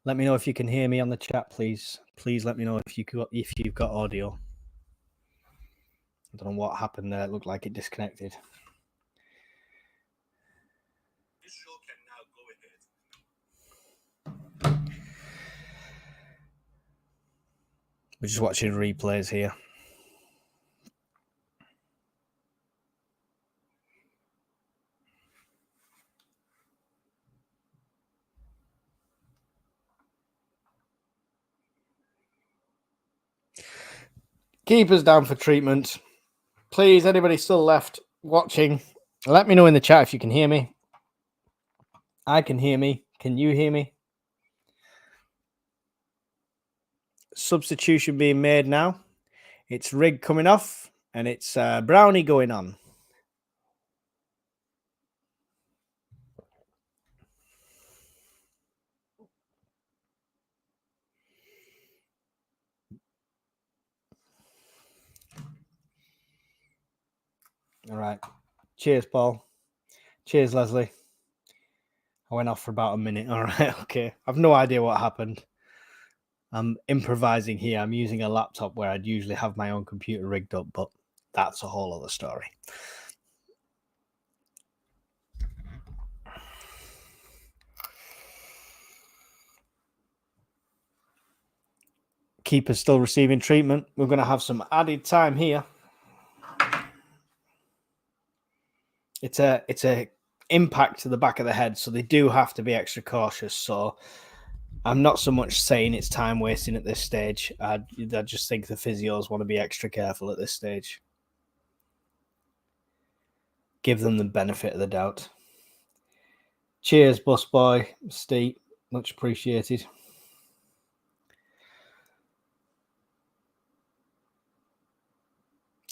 Let me know if you can hear me on the chat, please. Please let me know if you've got audio. I don't know what happened there. It looked like it disconnected. We're just watching replays here. Keeper's down for treatment. Please, anybody still left watching, let me know in the chat if you can hear me. I can hear me. Can you hear me? Substitution being made now. It's Rig coming off, and it's Brownie going on. All right. Cheers, Paul. Cheers, Leslie. I went off for about a minute. All right. Okay. I've no idea what happened. I'm improvising here. I'm using a laptop where I'd usually have my own computer rigged up, but that's a whole other story. Keeper's still receiving treatment. We're going to have some added time here. It's a impact to the back of the head, so they do have to be extra cautious. So I'm not so much saying it's time wasting at this stage. I just think the physios want to be extra careful at this stage. Give them the benefit of the doubt. Cheers, bus boy, Steve. Much appreciated.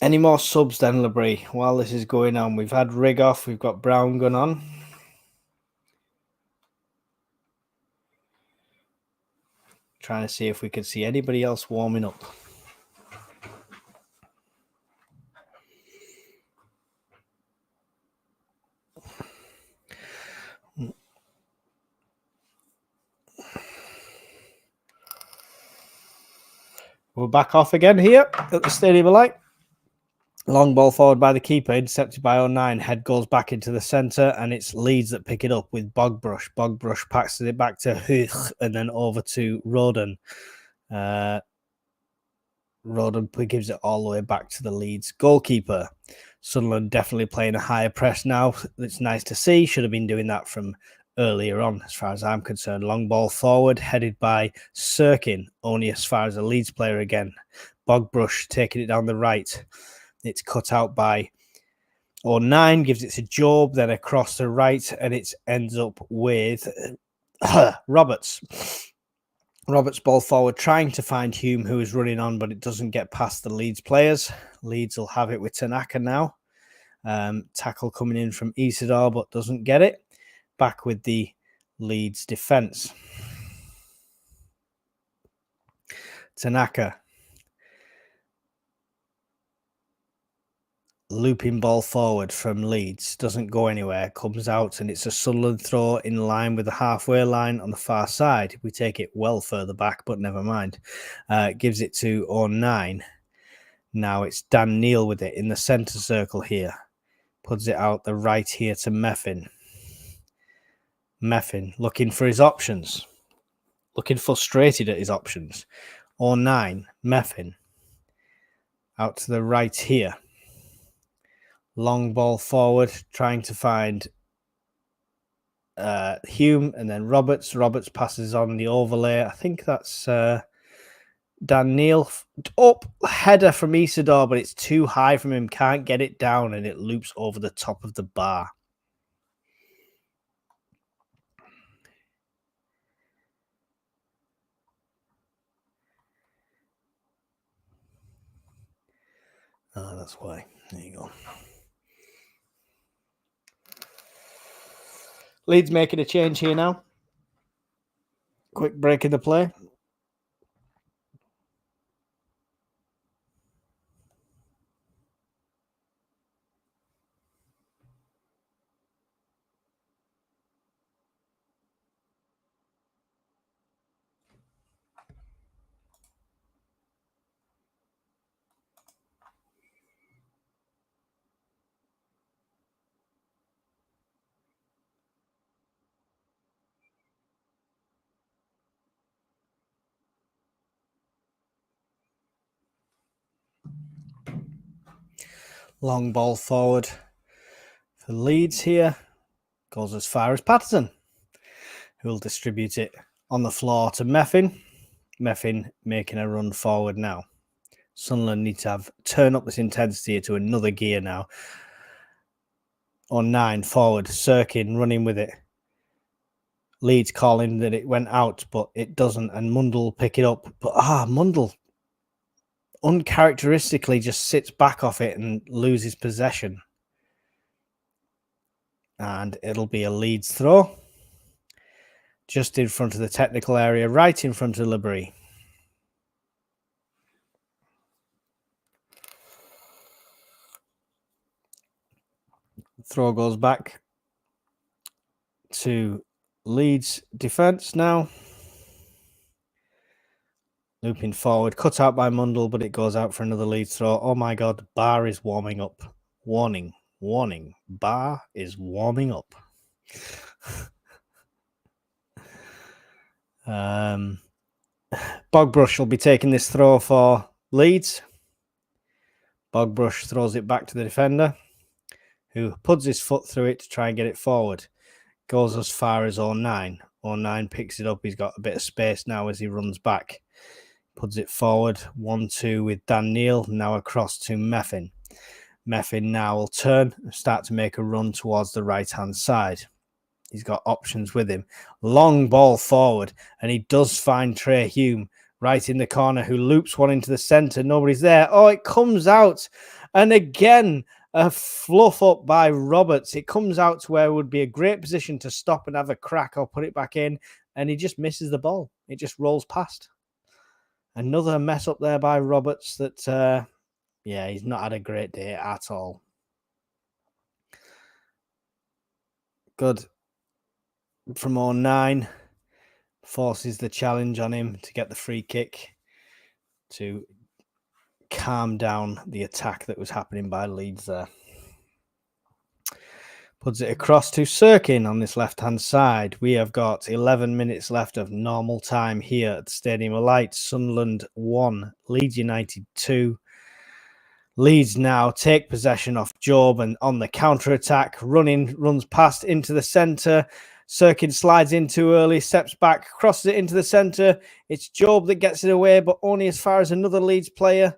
Any more subs then, Labrie? While this is going on, we've had Rig off. We've got Brown gun on. Trying to see if we could see anybody else warming up. We're back off again here at the Stadium of Light. Long ball forward by the keeper, intercepted by 09. Head goes back into the centre, and it's Leeds that pick it up with Bogbrush. Bogbrush passes it back to Huch and then over to Roden. Roden gives it all the way back to the Leeds goalkeeper. Sunderland definitely playing a higher press now. It's nice to see. Should have been doing that from earlier on, as far as I'm concerned. Long ball forward, headed by Sirkin, only as far as a Leeds player again. Bogbrush taking it down the right. It's cut out by 09, gives it to Job, then across the right, and it ends up with Roberts. Roberts ball forward, trying to find Hume, who is running on, but it doesn't get past the Leeds players. Leeds will have it with Tanaka now. Tackle coming in from Isidore, but doesn't get it. Back with the Leeds defence. Tanaka. Looping ball forward from Leeds. Doesn't go anywhere. Comes out, and it's a Sunderland throw in line with the halfway line on the far side. We take it well further back, but never mind. Gives it to 09. Now it's Dan Neal with it in the centre circle here. Puts it out the right here to Meffin. Meffin looking for his options. Looking frustrated at his options. 09. Meffin. Out to the right here. Long ball forward, trying to find Hume, and then Roberts. Roberts passes on the overlay. I think that's Dan Neal. Up header from Isidore, but it's too high from him. Can't get it down, and it loops over the top of the bar. Oh, that's why. There you go. Leeds making a change here now. Quick break in the play. Long ball forward for Leeds here. Goes as far as Patterson, who will distribute it on the floor to Meffin. Meffin making a run forward now. Sunderland need to turn up this intensity to another gear now. On 9 forward, Sirkin running with it. Leeds calling that it went out, but it doesn't, and Mundle pick it up. But Mundle uncharacteristically just sits back off it and loses possession. And it'll be a Leeds throw. Just in front of the technical area, right in front of Libery. Throw goes back to Leeds defence now. Looping forward, cut out by Mundle, but it goes out for another Leeds throw. Oh my God, Bar is warming up. Warning, warning, Bar is warming up. Bogbrush will be taking this throw for Leeds. Bogbrush throws it back to the defender, who puts his foot through it to try and get it forward. Goes as far as 09. 09 picks it up. He's got a bit of space now as he runs back. Puts it forward. 1-2 with Dan Neal. Now across to Meffin. Meffin now will turn and start to make a run towards the right-hand side. He's got options with him. Long ball forward. And he does find Trey Hume right in the corner, who loops one into the centre. Nobody's there. Oh, it comes out. And again, a fluff up by Roberts. It comes out to where it would be a great position to stop and have a crack or put it back in. And he just misses the ball. It just rolls past. Another mess up there by Roberts that, he's not had a great day at all. Good. From 09. Forces the challenge on him to get the free kick to calm down the attack that was happening by Leeds there. Puts it across to Sirkin on this left-hand side. We have got 11 minutes left of normal time here at the Stadium of Light. Sunderland 1, Leeds United 2. Leeds now take possession off Job and on the counter-attack. Runs past into the centre. Sirkin slides in too early, steps back, crosses it into the centre. It's Job that gets it away, but only as far as another Leeds player.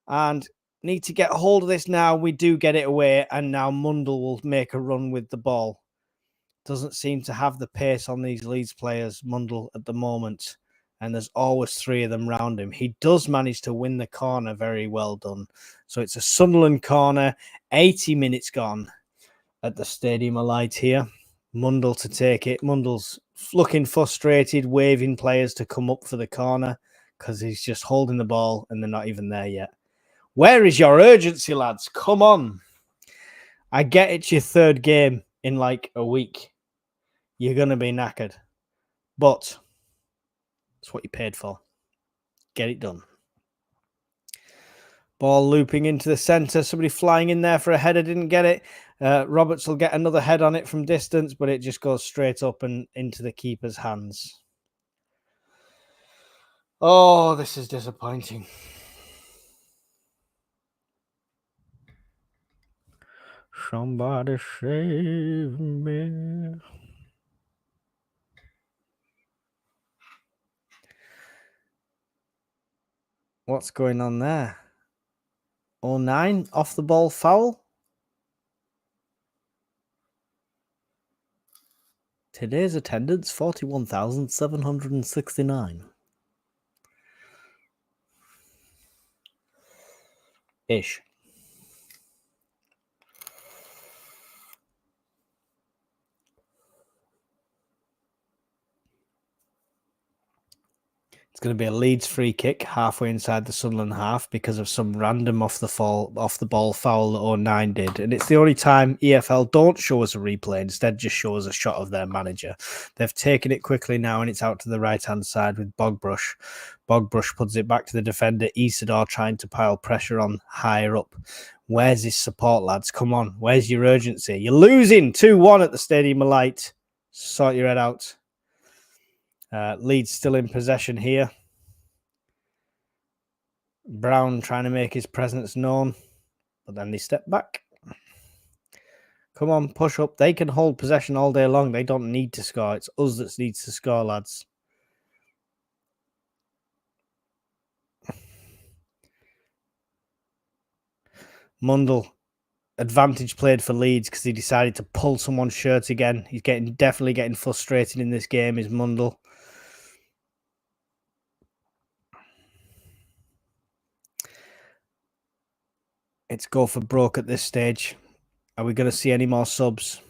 And need to get hold of this now. We do get it away, and now Mundle will make a run with the ball. Doesn't seem to have the pace on these Leeds players, Mundle, at the moment. And there's always 3 of them round him. He does manage to win the corner. Very well done. So it's a Sunderland corner. 80 minutes gone at the Stadium of Light here. Mundle to take it. Mundle's looking frustrated, waving players to come up for the corner because he's just holding the ball and they're not even there yet. Where is your urgency, lads? Come on. I get it's your 3rd game in like a week. You're going to be knackered. But it's what you paid for. Get it done. Ball looping into the centre. Somebody flying in there for a header. Didn't get it. Roberts will get another head on it from distance, but it just goes straight up and into the keeper's hands. Oh, this is disappointing. Somebody save me. What's going on there? 09, off the ball foul. Today's attendance, 41,769. Ish. It's going to be a Leeds free kick halfway inside the Sunderland half because of some random off the ball foul that 09 did. And it's the only time EFL don't show us a replay, instead just show us a shot of their manager. They've taken it quickly now and it's out to the right-hand side with Bogbrush. Bogbrush puts it back to the defender, Isidore, trying to pile pressure on higher up. Where's his support, lads? Come on. Where's your urgency? You're losing 2-1 at the Stadium of Light. Sort your head out. Leeds still in possession here. Brown trying to make his presence known, but then they step back. Come on, push up. They can hold possession all day long. They don't need to score. It's us that needs to score, lads. Mundle, advantage played for Leeds because he decided to pull someone's shirt again. He's definitely getting frustrated in this game, is Mundle. It's go for broke at this stage. Are we going to see any more subs?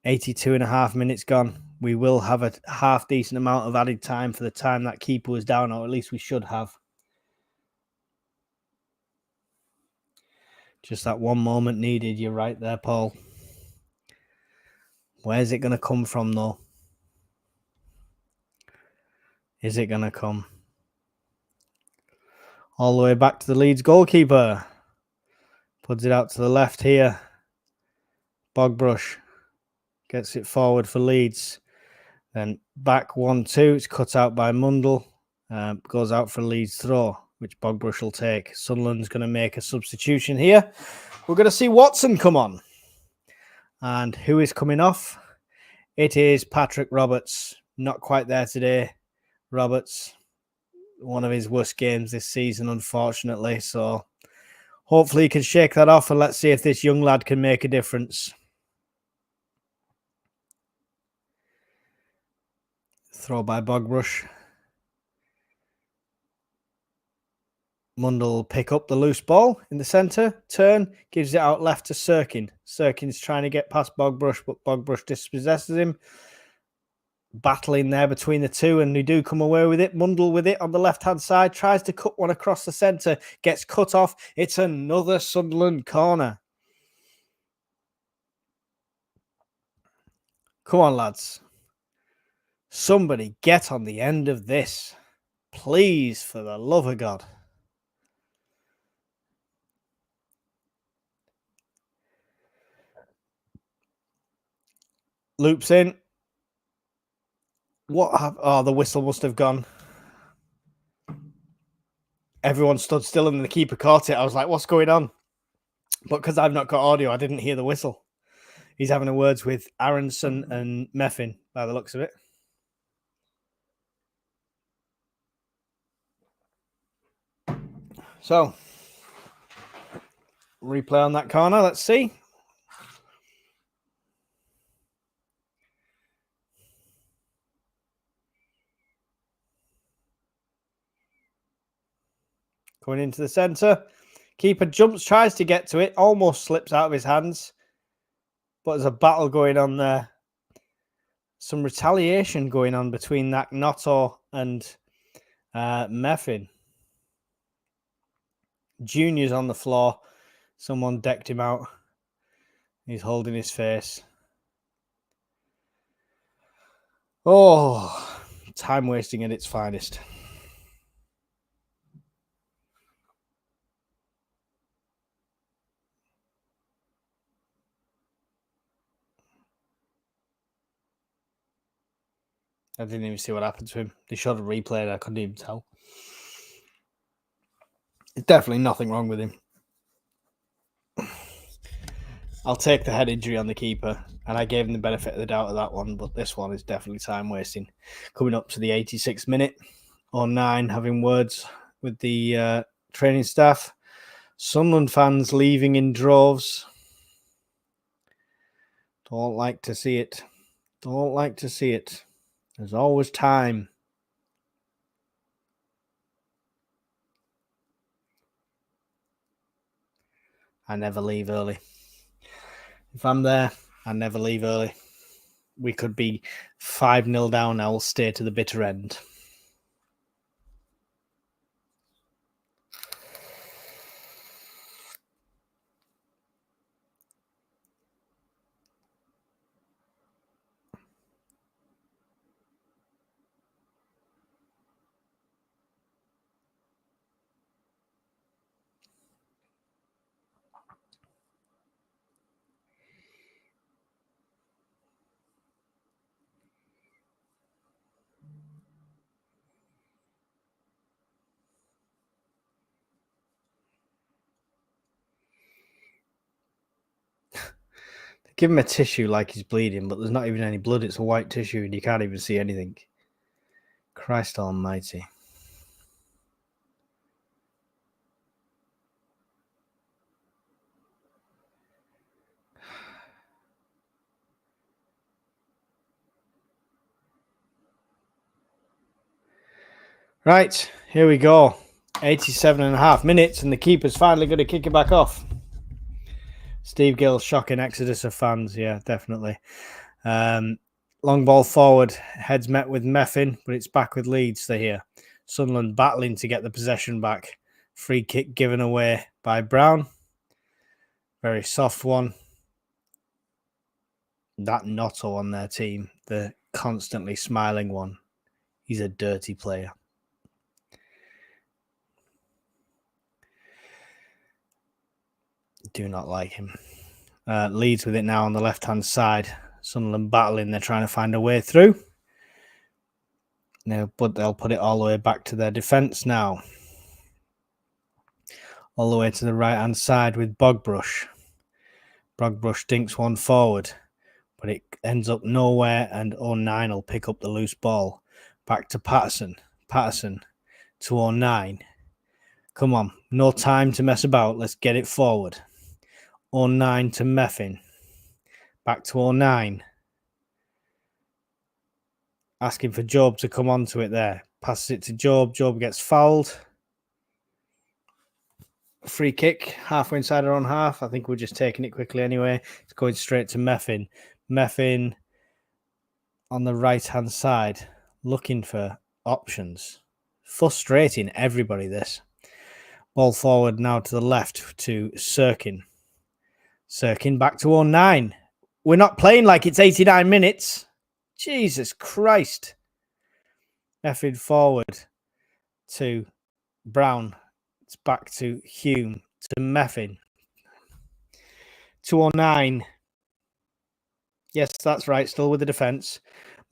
82.5 minutes gone. We will have a half decent amount of added time for the time that keeper was down, or at least we should have. Just that one moment needed. You're right there, Paul. Where's it going to come from, though? Is it going to come? All the way back to the Leeds goalkeeper. Puts it out to the left here. Bogbrush gets it forward for Leeds. Then back 1-2. It's cut out by Mundle. Goes out for Leeds throw, which Bogbrush will take. Sunderland's going to make a substitution here. We're going to see Watson come on. And who is coming off? It is Patrick Roberts. Not quite there today. Roberts, one of his worst games this season, unfortunately. So hopefully he can shake that off, and let's see if this young lad can make a difference. Throw by Bogbrush. Mundle will pick up the loose ball in the centre. Turn, gives it out left to Sirkin. Sirkin's trying to get past Bogbrush, but Bogbrush dispossesses him. Battling there between the two, and they do come away with it. Mundle with it on the left-hand side. Tries to cut one across the centre. Gets cut off. It's another Sunderland corner. Come on, lads. Somebody get on the end of this. Please, for the love of God. Loops in. Oh, the whistle must have gone. Everyone stood still and the keeper caught it. I was like, what's going on? But because I've not got audio, I didn't hear the whistle. He's having a words with Aronson and Meffin by the looks of it. So, replay on that corner. Let's see. Going into the centre. Keeper jumps, tries to get to it. Almost slips out of his hands. But there's a battle going on there. Some retaliation going on between that Noto and Meffin. Junior's on the floor. Someone decked him out. He's holding his face. Oh, time wasting at its finest. I didn't even see what happened to him. They showed a replay and I couldn't even tell. There's definitely nothing wrong with him. I'll take the head injury on the keeper, and I gave him the benefit of the doubt of that one, but this one is definitely time wasting. Coming up to the 86th minute, 09, having words with the training staff. Sunderland fans leaving in droves. Don't like to see it. Don't like to see it. There's always time. I never leave early. If I'm there, I never leave early. We could be 5-0 down. I will stay to the bitter end. Give him a tissue like he's bleeding, but there's not even any blood. It's a white tissue and you can't even see anything. Christ almighty. Right, here we go. 87.5 minutes, and the keeper's finally going to kick it back off. Steve Gill's shocking exodus of fans. Yeah, definitely. Long ball forward. Heads met with Meffin, but it's back with Leeds. They're here. Sunderland battling to get the possession back. Free kick given away by Brown. Very soft one. That Notto on their team, the constantly smiling one, he's a dirty player. Do not like him. Leeds with it now on the left-hand side. Sunderland battling. They're trying to find a way through. Now, but they'll put it all the way back to their defence now. All the way to the right-hand side with Bogbrush. Bogbrush dinks one forward, but it ends up nowhere, and 09 will pick up the loose ball. Back to Patterson. Patterson to 09. Come on, no time to mess about. Let's get it forward. 09 to Meffin. Back to 09. Asking for Job to come onto it there. Passes it to Job. Job gets fouled. Free kick, halfway inside our own half. I think we're just taking it quickly anyway. It's going straight to Meffin. Meffin on the right-hand side, looking for options. Frustrating everybody, this. Ball forward now to the left to Sirkin. Sirkin back to 09. We're not playing like it's 89 minutes. Jesus Christ. Meffin forward to Brown. It's back to Hume, to Meffin. 209. Yes, that's right. Still with the defence.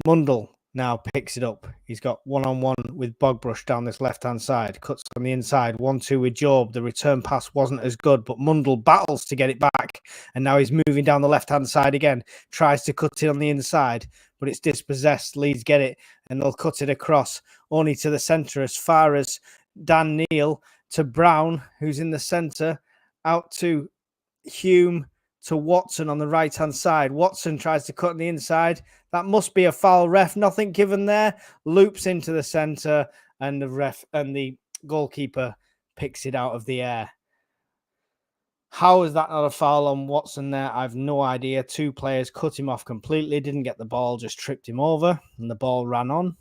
Mundle now picks it up. He's got one-on-one with Bogbrush down this left-hand side. Cuts on the inside. 1-2 with Job. The return pass wasn't as good, but Mundle battles to get it back. And now he's moving down the left-hand side again. Tries to cut it on the inside, but it's dispossessed. Leeds get it, and they'll cut it across. Only to the centre as far as Dan Neal. To Brown, who's in the centre, out to Hume, to Watson on the right-hand side. Watson tries to cut on the inside. That must be a foul, ref. Nothing given there. Loops into the centre, and the ref and the goalkeeper picks it out of the air. How is that not a foul on Watson there? I've no idea. Two players cut him off completely, didn't get the ball, just tripped him over, and the ball ran on.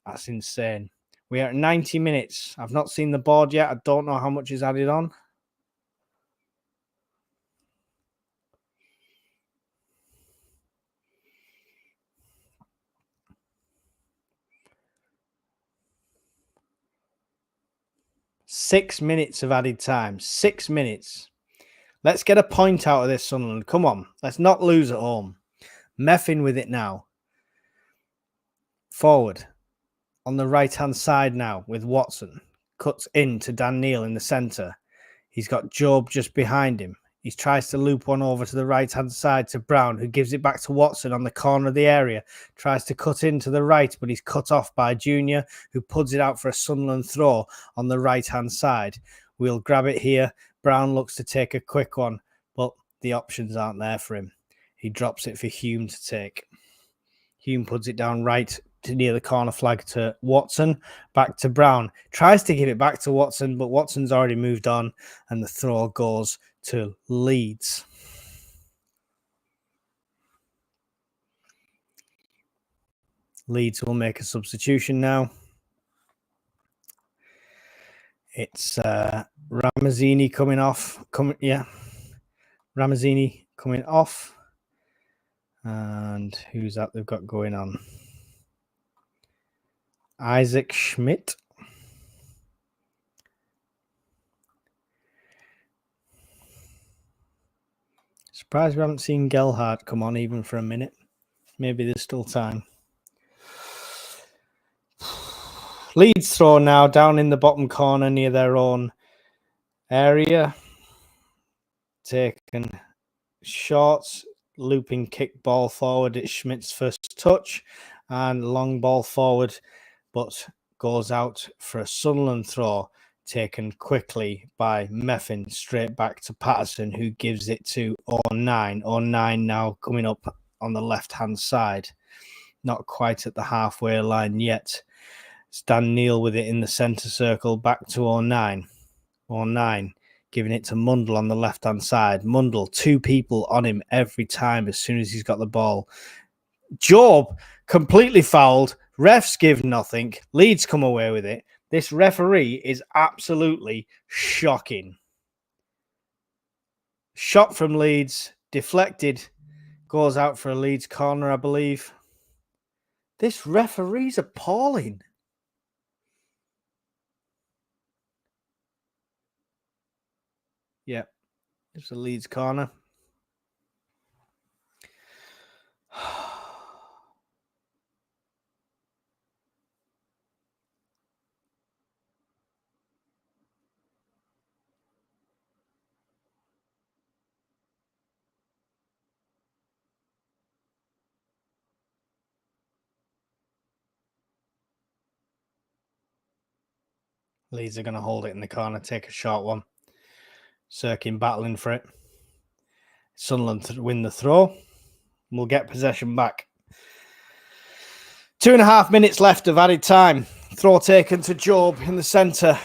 That's insane. We are at 90 minutes. I've not seen the board yet. I don't know how much is added on. Six minutes of added time. 6 minutes. Let's get a point out of this, Sunderland. Come on. Let's not lose at home. Meffin with it now. Forward. On the right-hand side now with Watson. Cuts in to Dan Neal in the centre. He's got Job just behind him. He tries to loop one over to the right-hand side to Brown, who gives it back to Watson on the corner of the area. Tries to cut in to the right, but he's cut off by Junior, who puts it out for a Sunderland throw on the right-hand side. We'll grab it here. Brown looks to take a quick one, but the options aren't there for him. He drops it for Hume to take. Hume puts it down right near the corner flag to Watson, back to Brown. Tries to give it back to Watson, but Watson's already moved on, and the throw goes to Leeds. Leeds will make a substitution now. It's Ramazzini coming off. Ramazzini coming off. And who's that they've got going on? Isaac Schmidt. Surprised we haven't seen Gelhardt come on even for a minute. Maybe there's still time. Leeds throw now down in the bottom corner near their own area. Taken shots. looping kick ball forward. It's Schmidt's first touch and long ball forward, but goes out for a Sunderland throw, taken quickly by Meffin, straight back to Patterson, who gives it to 09. 09 now coming up on the left-hand side. Not quite at the halfway line yet. It's Dan Neal with it in the centre circle, back to 09. 09 giving it to Mundle on the left-hand side. Mundle, two people on him every time as soon as he's got the ball. Job completely fouled. Refs give nothing. Leeds come away with it. This referee is absolutely shocking. Shot from Leeds, deflected, goes out for a Leeds corner, I believe. This referee's appalling. Yeah, it's a Leeds corner. Leeds are going to hold it in the corner, take a short one. Sirkin battling for it. Sunderland win the throw. We'll get possession back. 2.5 minutes left of added time. Throw taken to Job in the centre.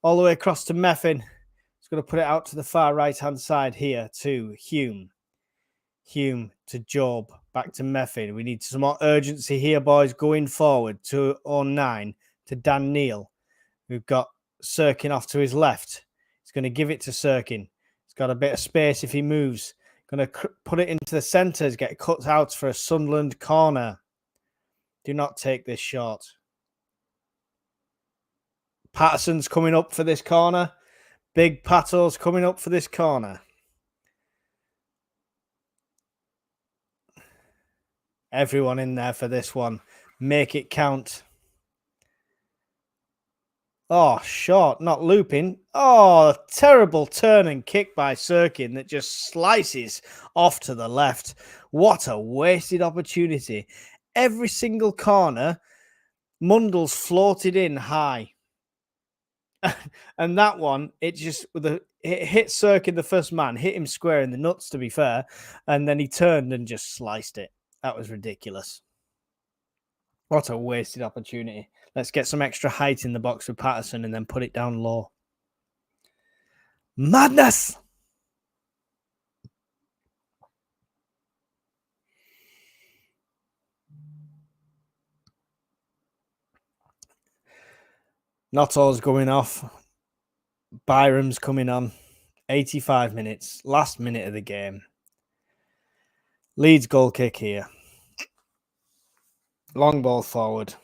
All the way across to Meffin. He's going to put it out to the far right-hand side here to Hume. Hume to Job. Back to Meffin. We need some more urgency here, boys. Going forward to 09 to Dan Neal. We've got Sirkin off to his left. He's going to give it to Sirkin. He's got a bit of space if he moves. Going to put it into the centres, get cut out for a Sunderland corner. Do not take this shot. Patterson's coming up for this corner. Big Pato's coming up for this corner. Everyone in there for this one. Make it count. Oh, short, not looping. Oh, terrible turn and kick by Sirkin that just slices off to the left. What a wasted opportunity. Every single corner, Mundle's floated in high. And that one, it hit Sirkin, the first man, hit him square in the nuts, to be fair. And then he turned and just sliced it. That was ridiculous. What a wasted opportunity. Let's get some extra height in the box with Patterson and then put it down low. Madness! Notto's going off. Byram's coming on. 85 minutes. Last minute of the game. Leeds goal kick here. Long ball forward.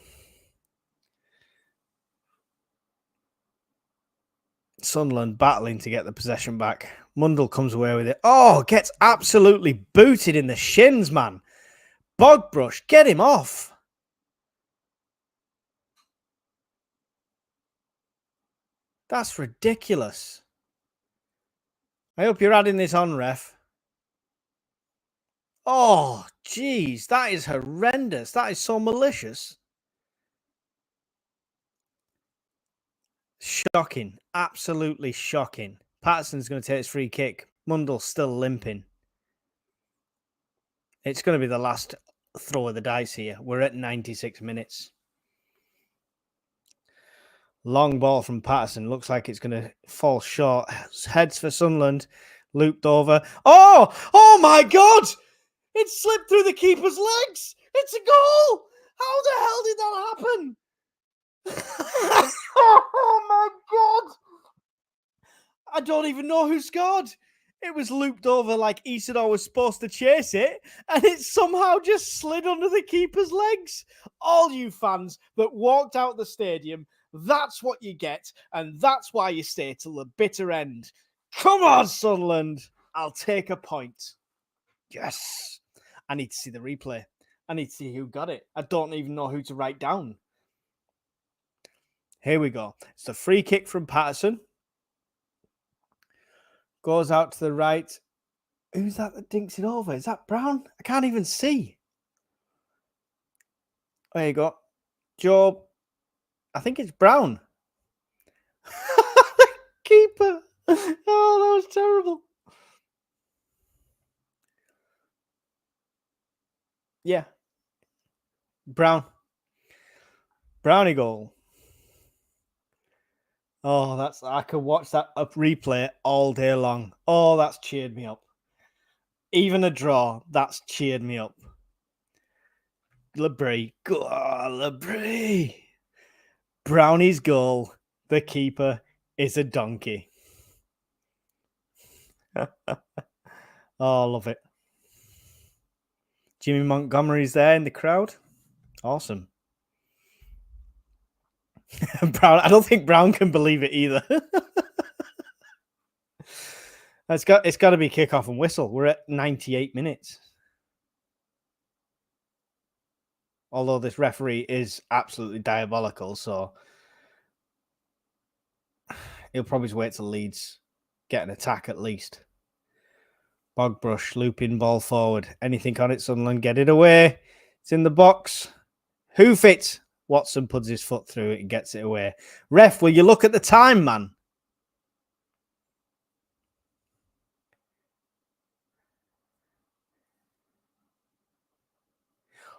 Sunderland battling to get the possession back. Mundle comes away with it. Oh, gets absolutely booted in the shins, man. Bogbrush, get him off. That's ridiculous. I hope you're adding this on, ref. Oh, geez, that is horrendous. That is so malicious. Shocking. Absolutely shocking. Patterson's going to take his free kick. Mundle's still limping. It's going to be the last throw of the dice here. We're at 96 minutes. Long ball from Patterson. Looks like it's going to fall short. Heads for Sunderland. Looped over. Oh my God! It slipped through the keeper's legs. It's a goal. How the hell did that happen? Oh my God. I don't even know who scored. It was looped over like Isidore was supposed to chase it, and it somehow just slid under the keeper's legs. All you fans that walked out the stadium, that's what you get, and that's why you stay till the bitter end. Come on, Sunderland. I'll take a point. Yes. I need to see the replay. I need to see who got it. I don't even know who to write down. Here we go. It's the free kick from Patterson. Goes out to the right. Who's that dinks it over? Is that Brown? I can't even see. There you go. Job. I think it's Brown. Keeper. Oh, that was terrible. Yeah. Brown. Brownie goal. Oh, I could watch that up replay all day long. Oh, that's cheered me up. Even a draw, that's cheered me up. Labrie. Go on, Labrie. Brownie's goal. The keeper is a donkey. Oh, love it. Jimmy Montgomery's there in the crowd. Awesome. Brown. I don't think Brown can believe it either. It's got to be kickoff and whistle. We're at 98 minutes. Although this referee is absolutely diabolical, so he'll probably just wait till Leeds get an attack at least. Bogbrush, looping ball forward. Anything on it, Sunderland, get it away. It's in the box. Hoof it. Watson puts his foot through it and gets it away. Ref, will you look at the time, man?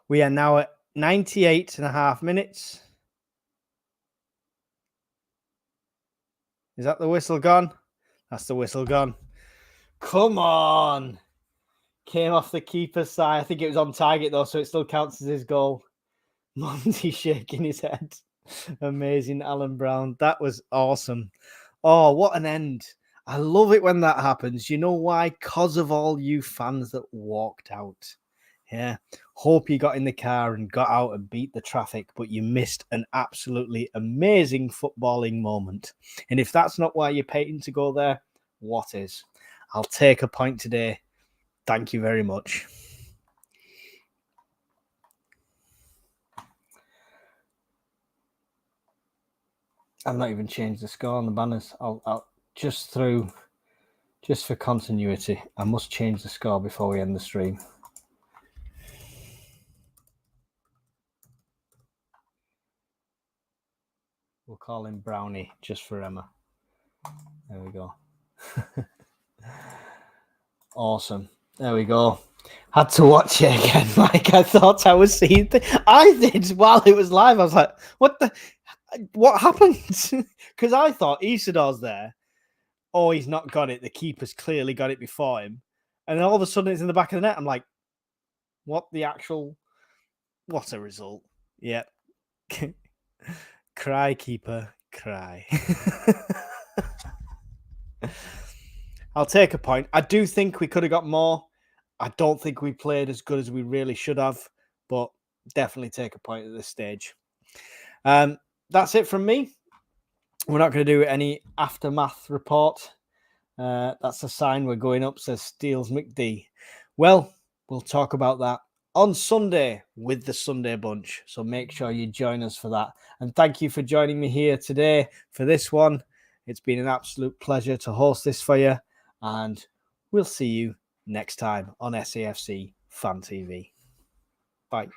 We are now at 98.5 minutes. Is that the whistle gone? That's the whistle gone. Come on. Came off the keeper's side. I think it was on target, though, so it still counts as his goal. Monty shaking his head. Amazing, Alan Brown. That was awesome. Oh, what an end. I love it when that happens. You know why? Because of all you fans that walked out. Yeah. Hope you got in the car and got out and beat the traffic, but you missed an absolutely amazing footballing moment. And if that's not why you're paying to go there, what is? I'll take a point today. Thank you very much. I've not even changed the score on the banners. I'll just for continuity, I must change the score before we end the stream. We'll call him Brownie just for Emma. There we go. Awesome. There we go. Had to watch it again, Mike. I thought I was seeing I did while it was live. I was like, what happened? Because I thought Isidor's there. Oh, he's not got it. The keeper's clearly got it before him. And then all of a sudden it's in the back of the net. I'm like, what a result. Yep. Cry, keeper, cry. I'll take a point. I do think we could have got more. I don't think we played as good as we really should have, but definitely take a point at this stage. That's it from me. We're not going to do any aftermath report. That's a sign we're going up, says Steels McD. Well, we'll talk about that on Sunday with the Sunday Bunch. So make sure you join us for that. And thank you for joining me here today for this one. It's been an absolute pleasure to host this for you. And we'll see you next time on SAFC Fan TV. Bye.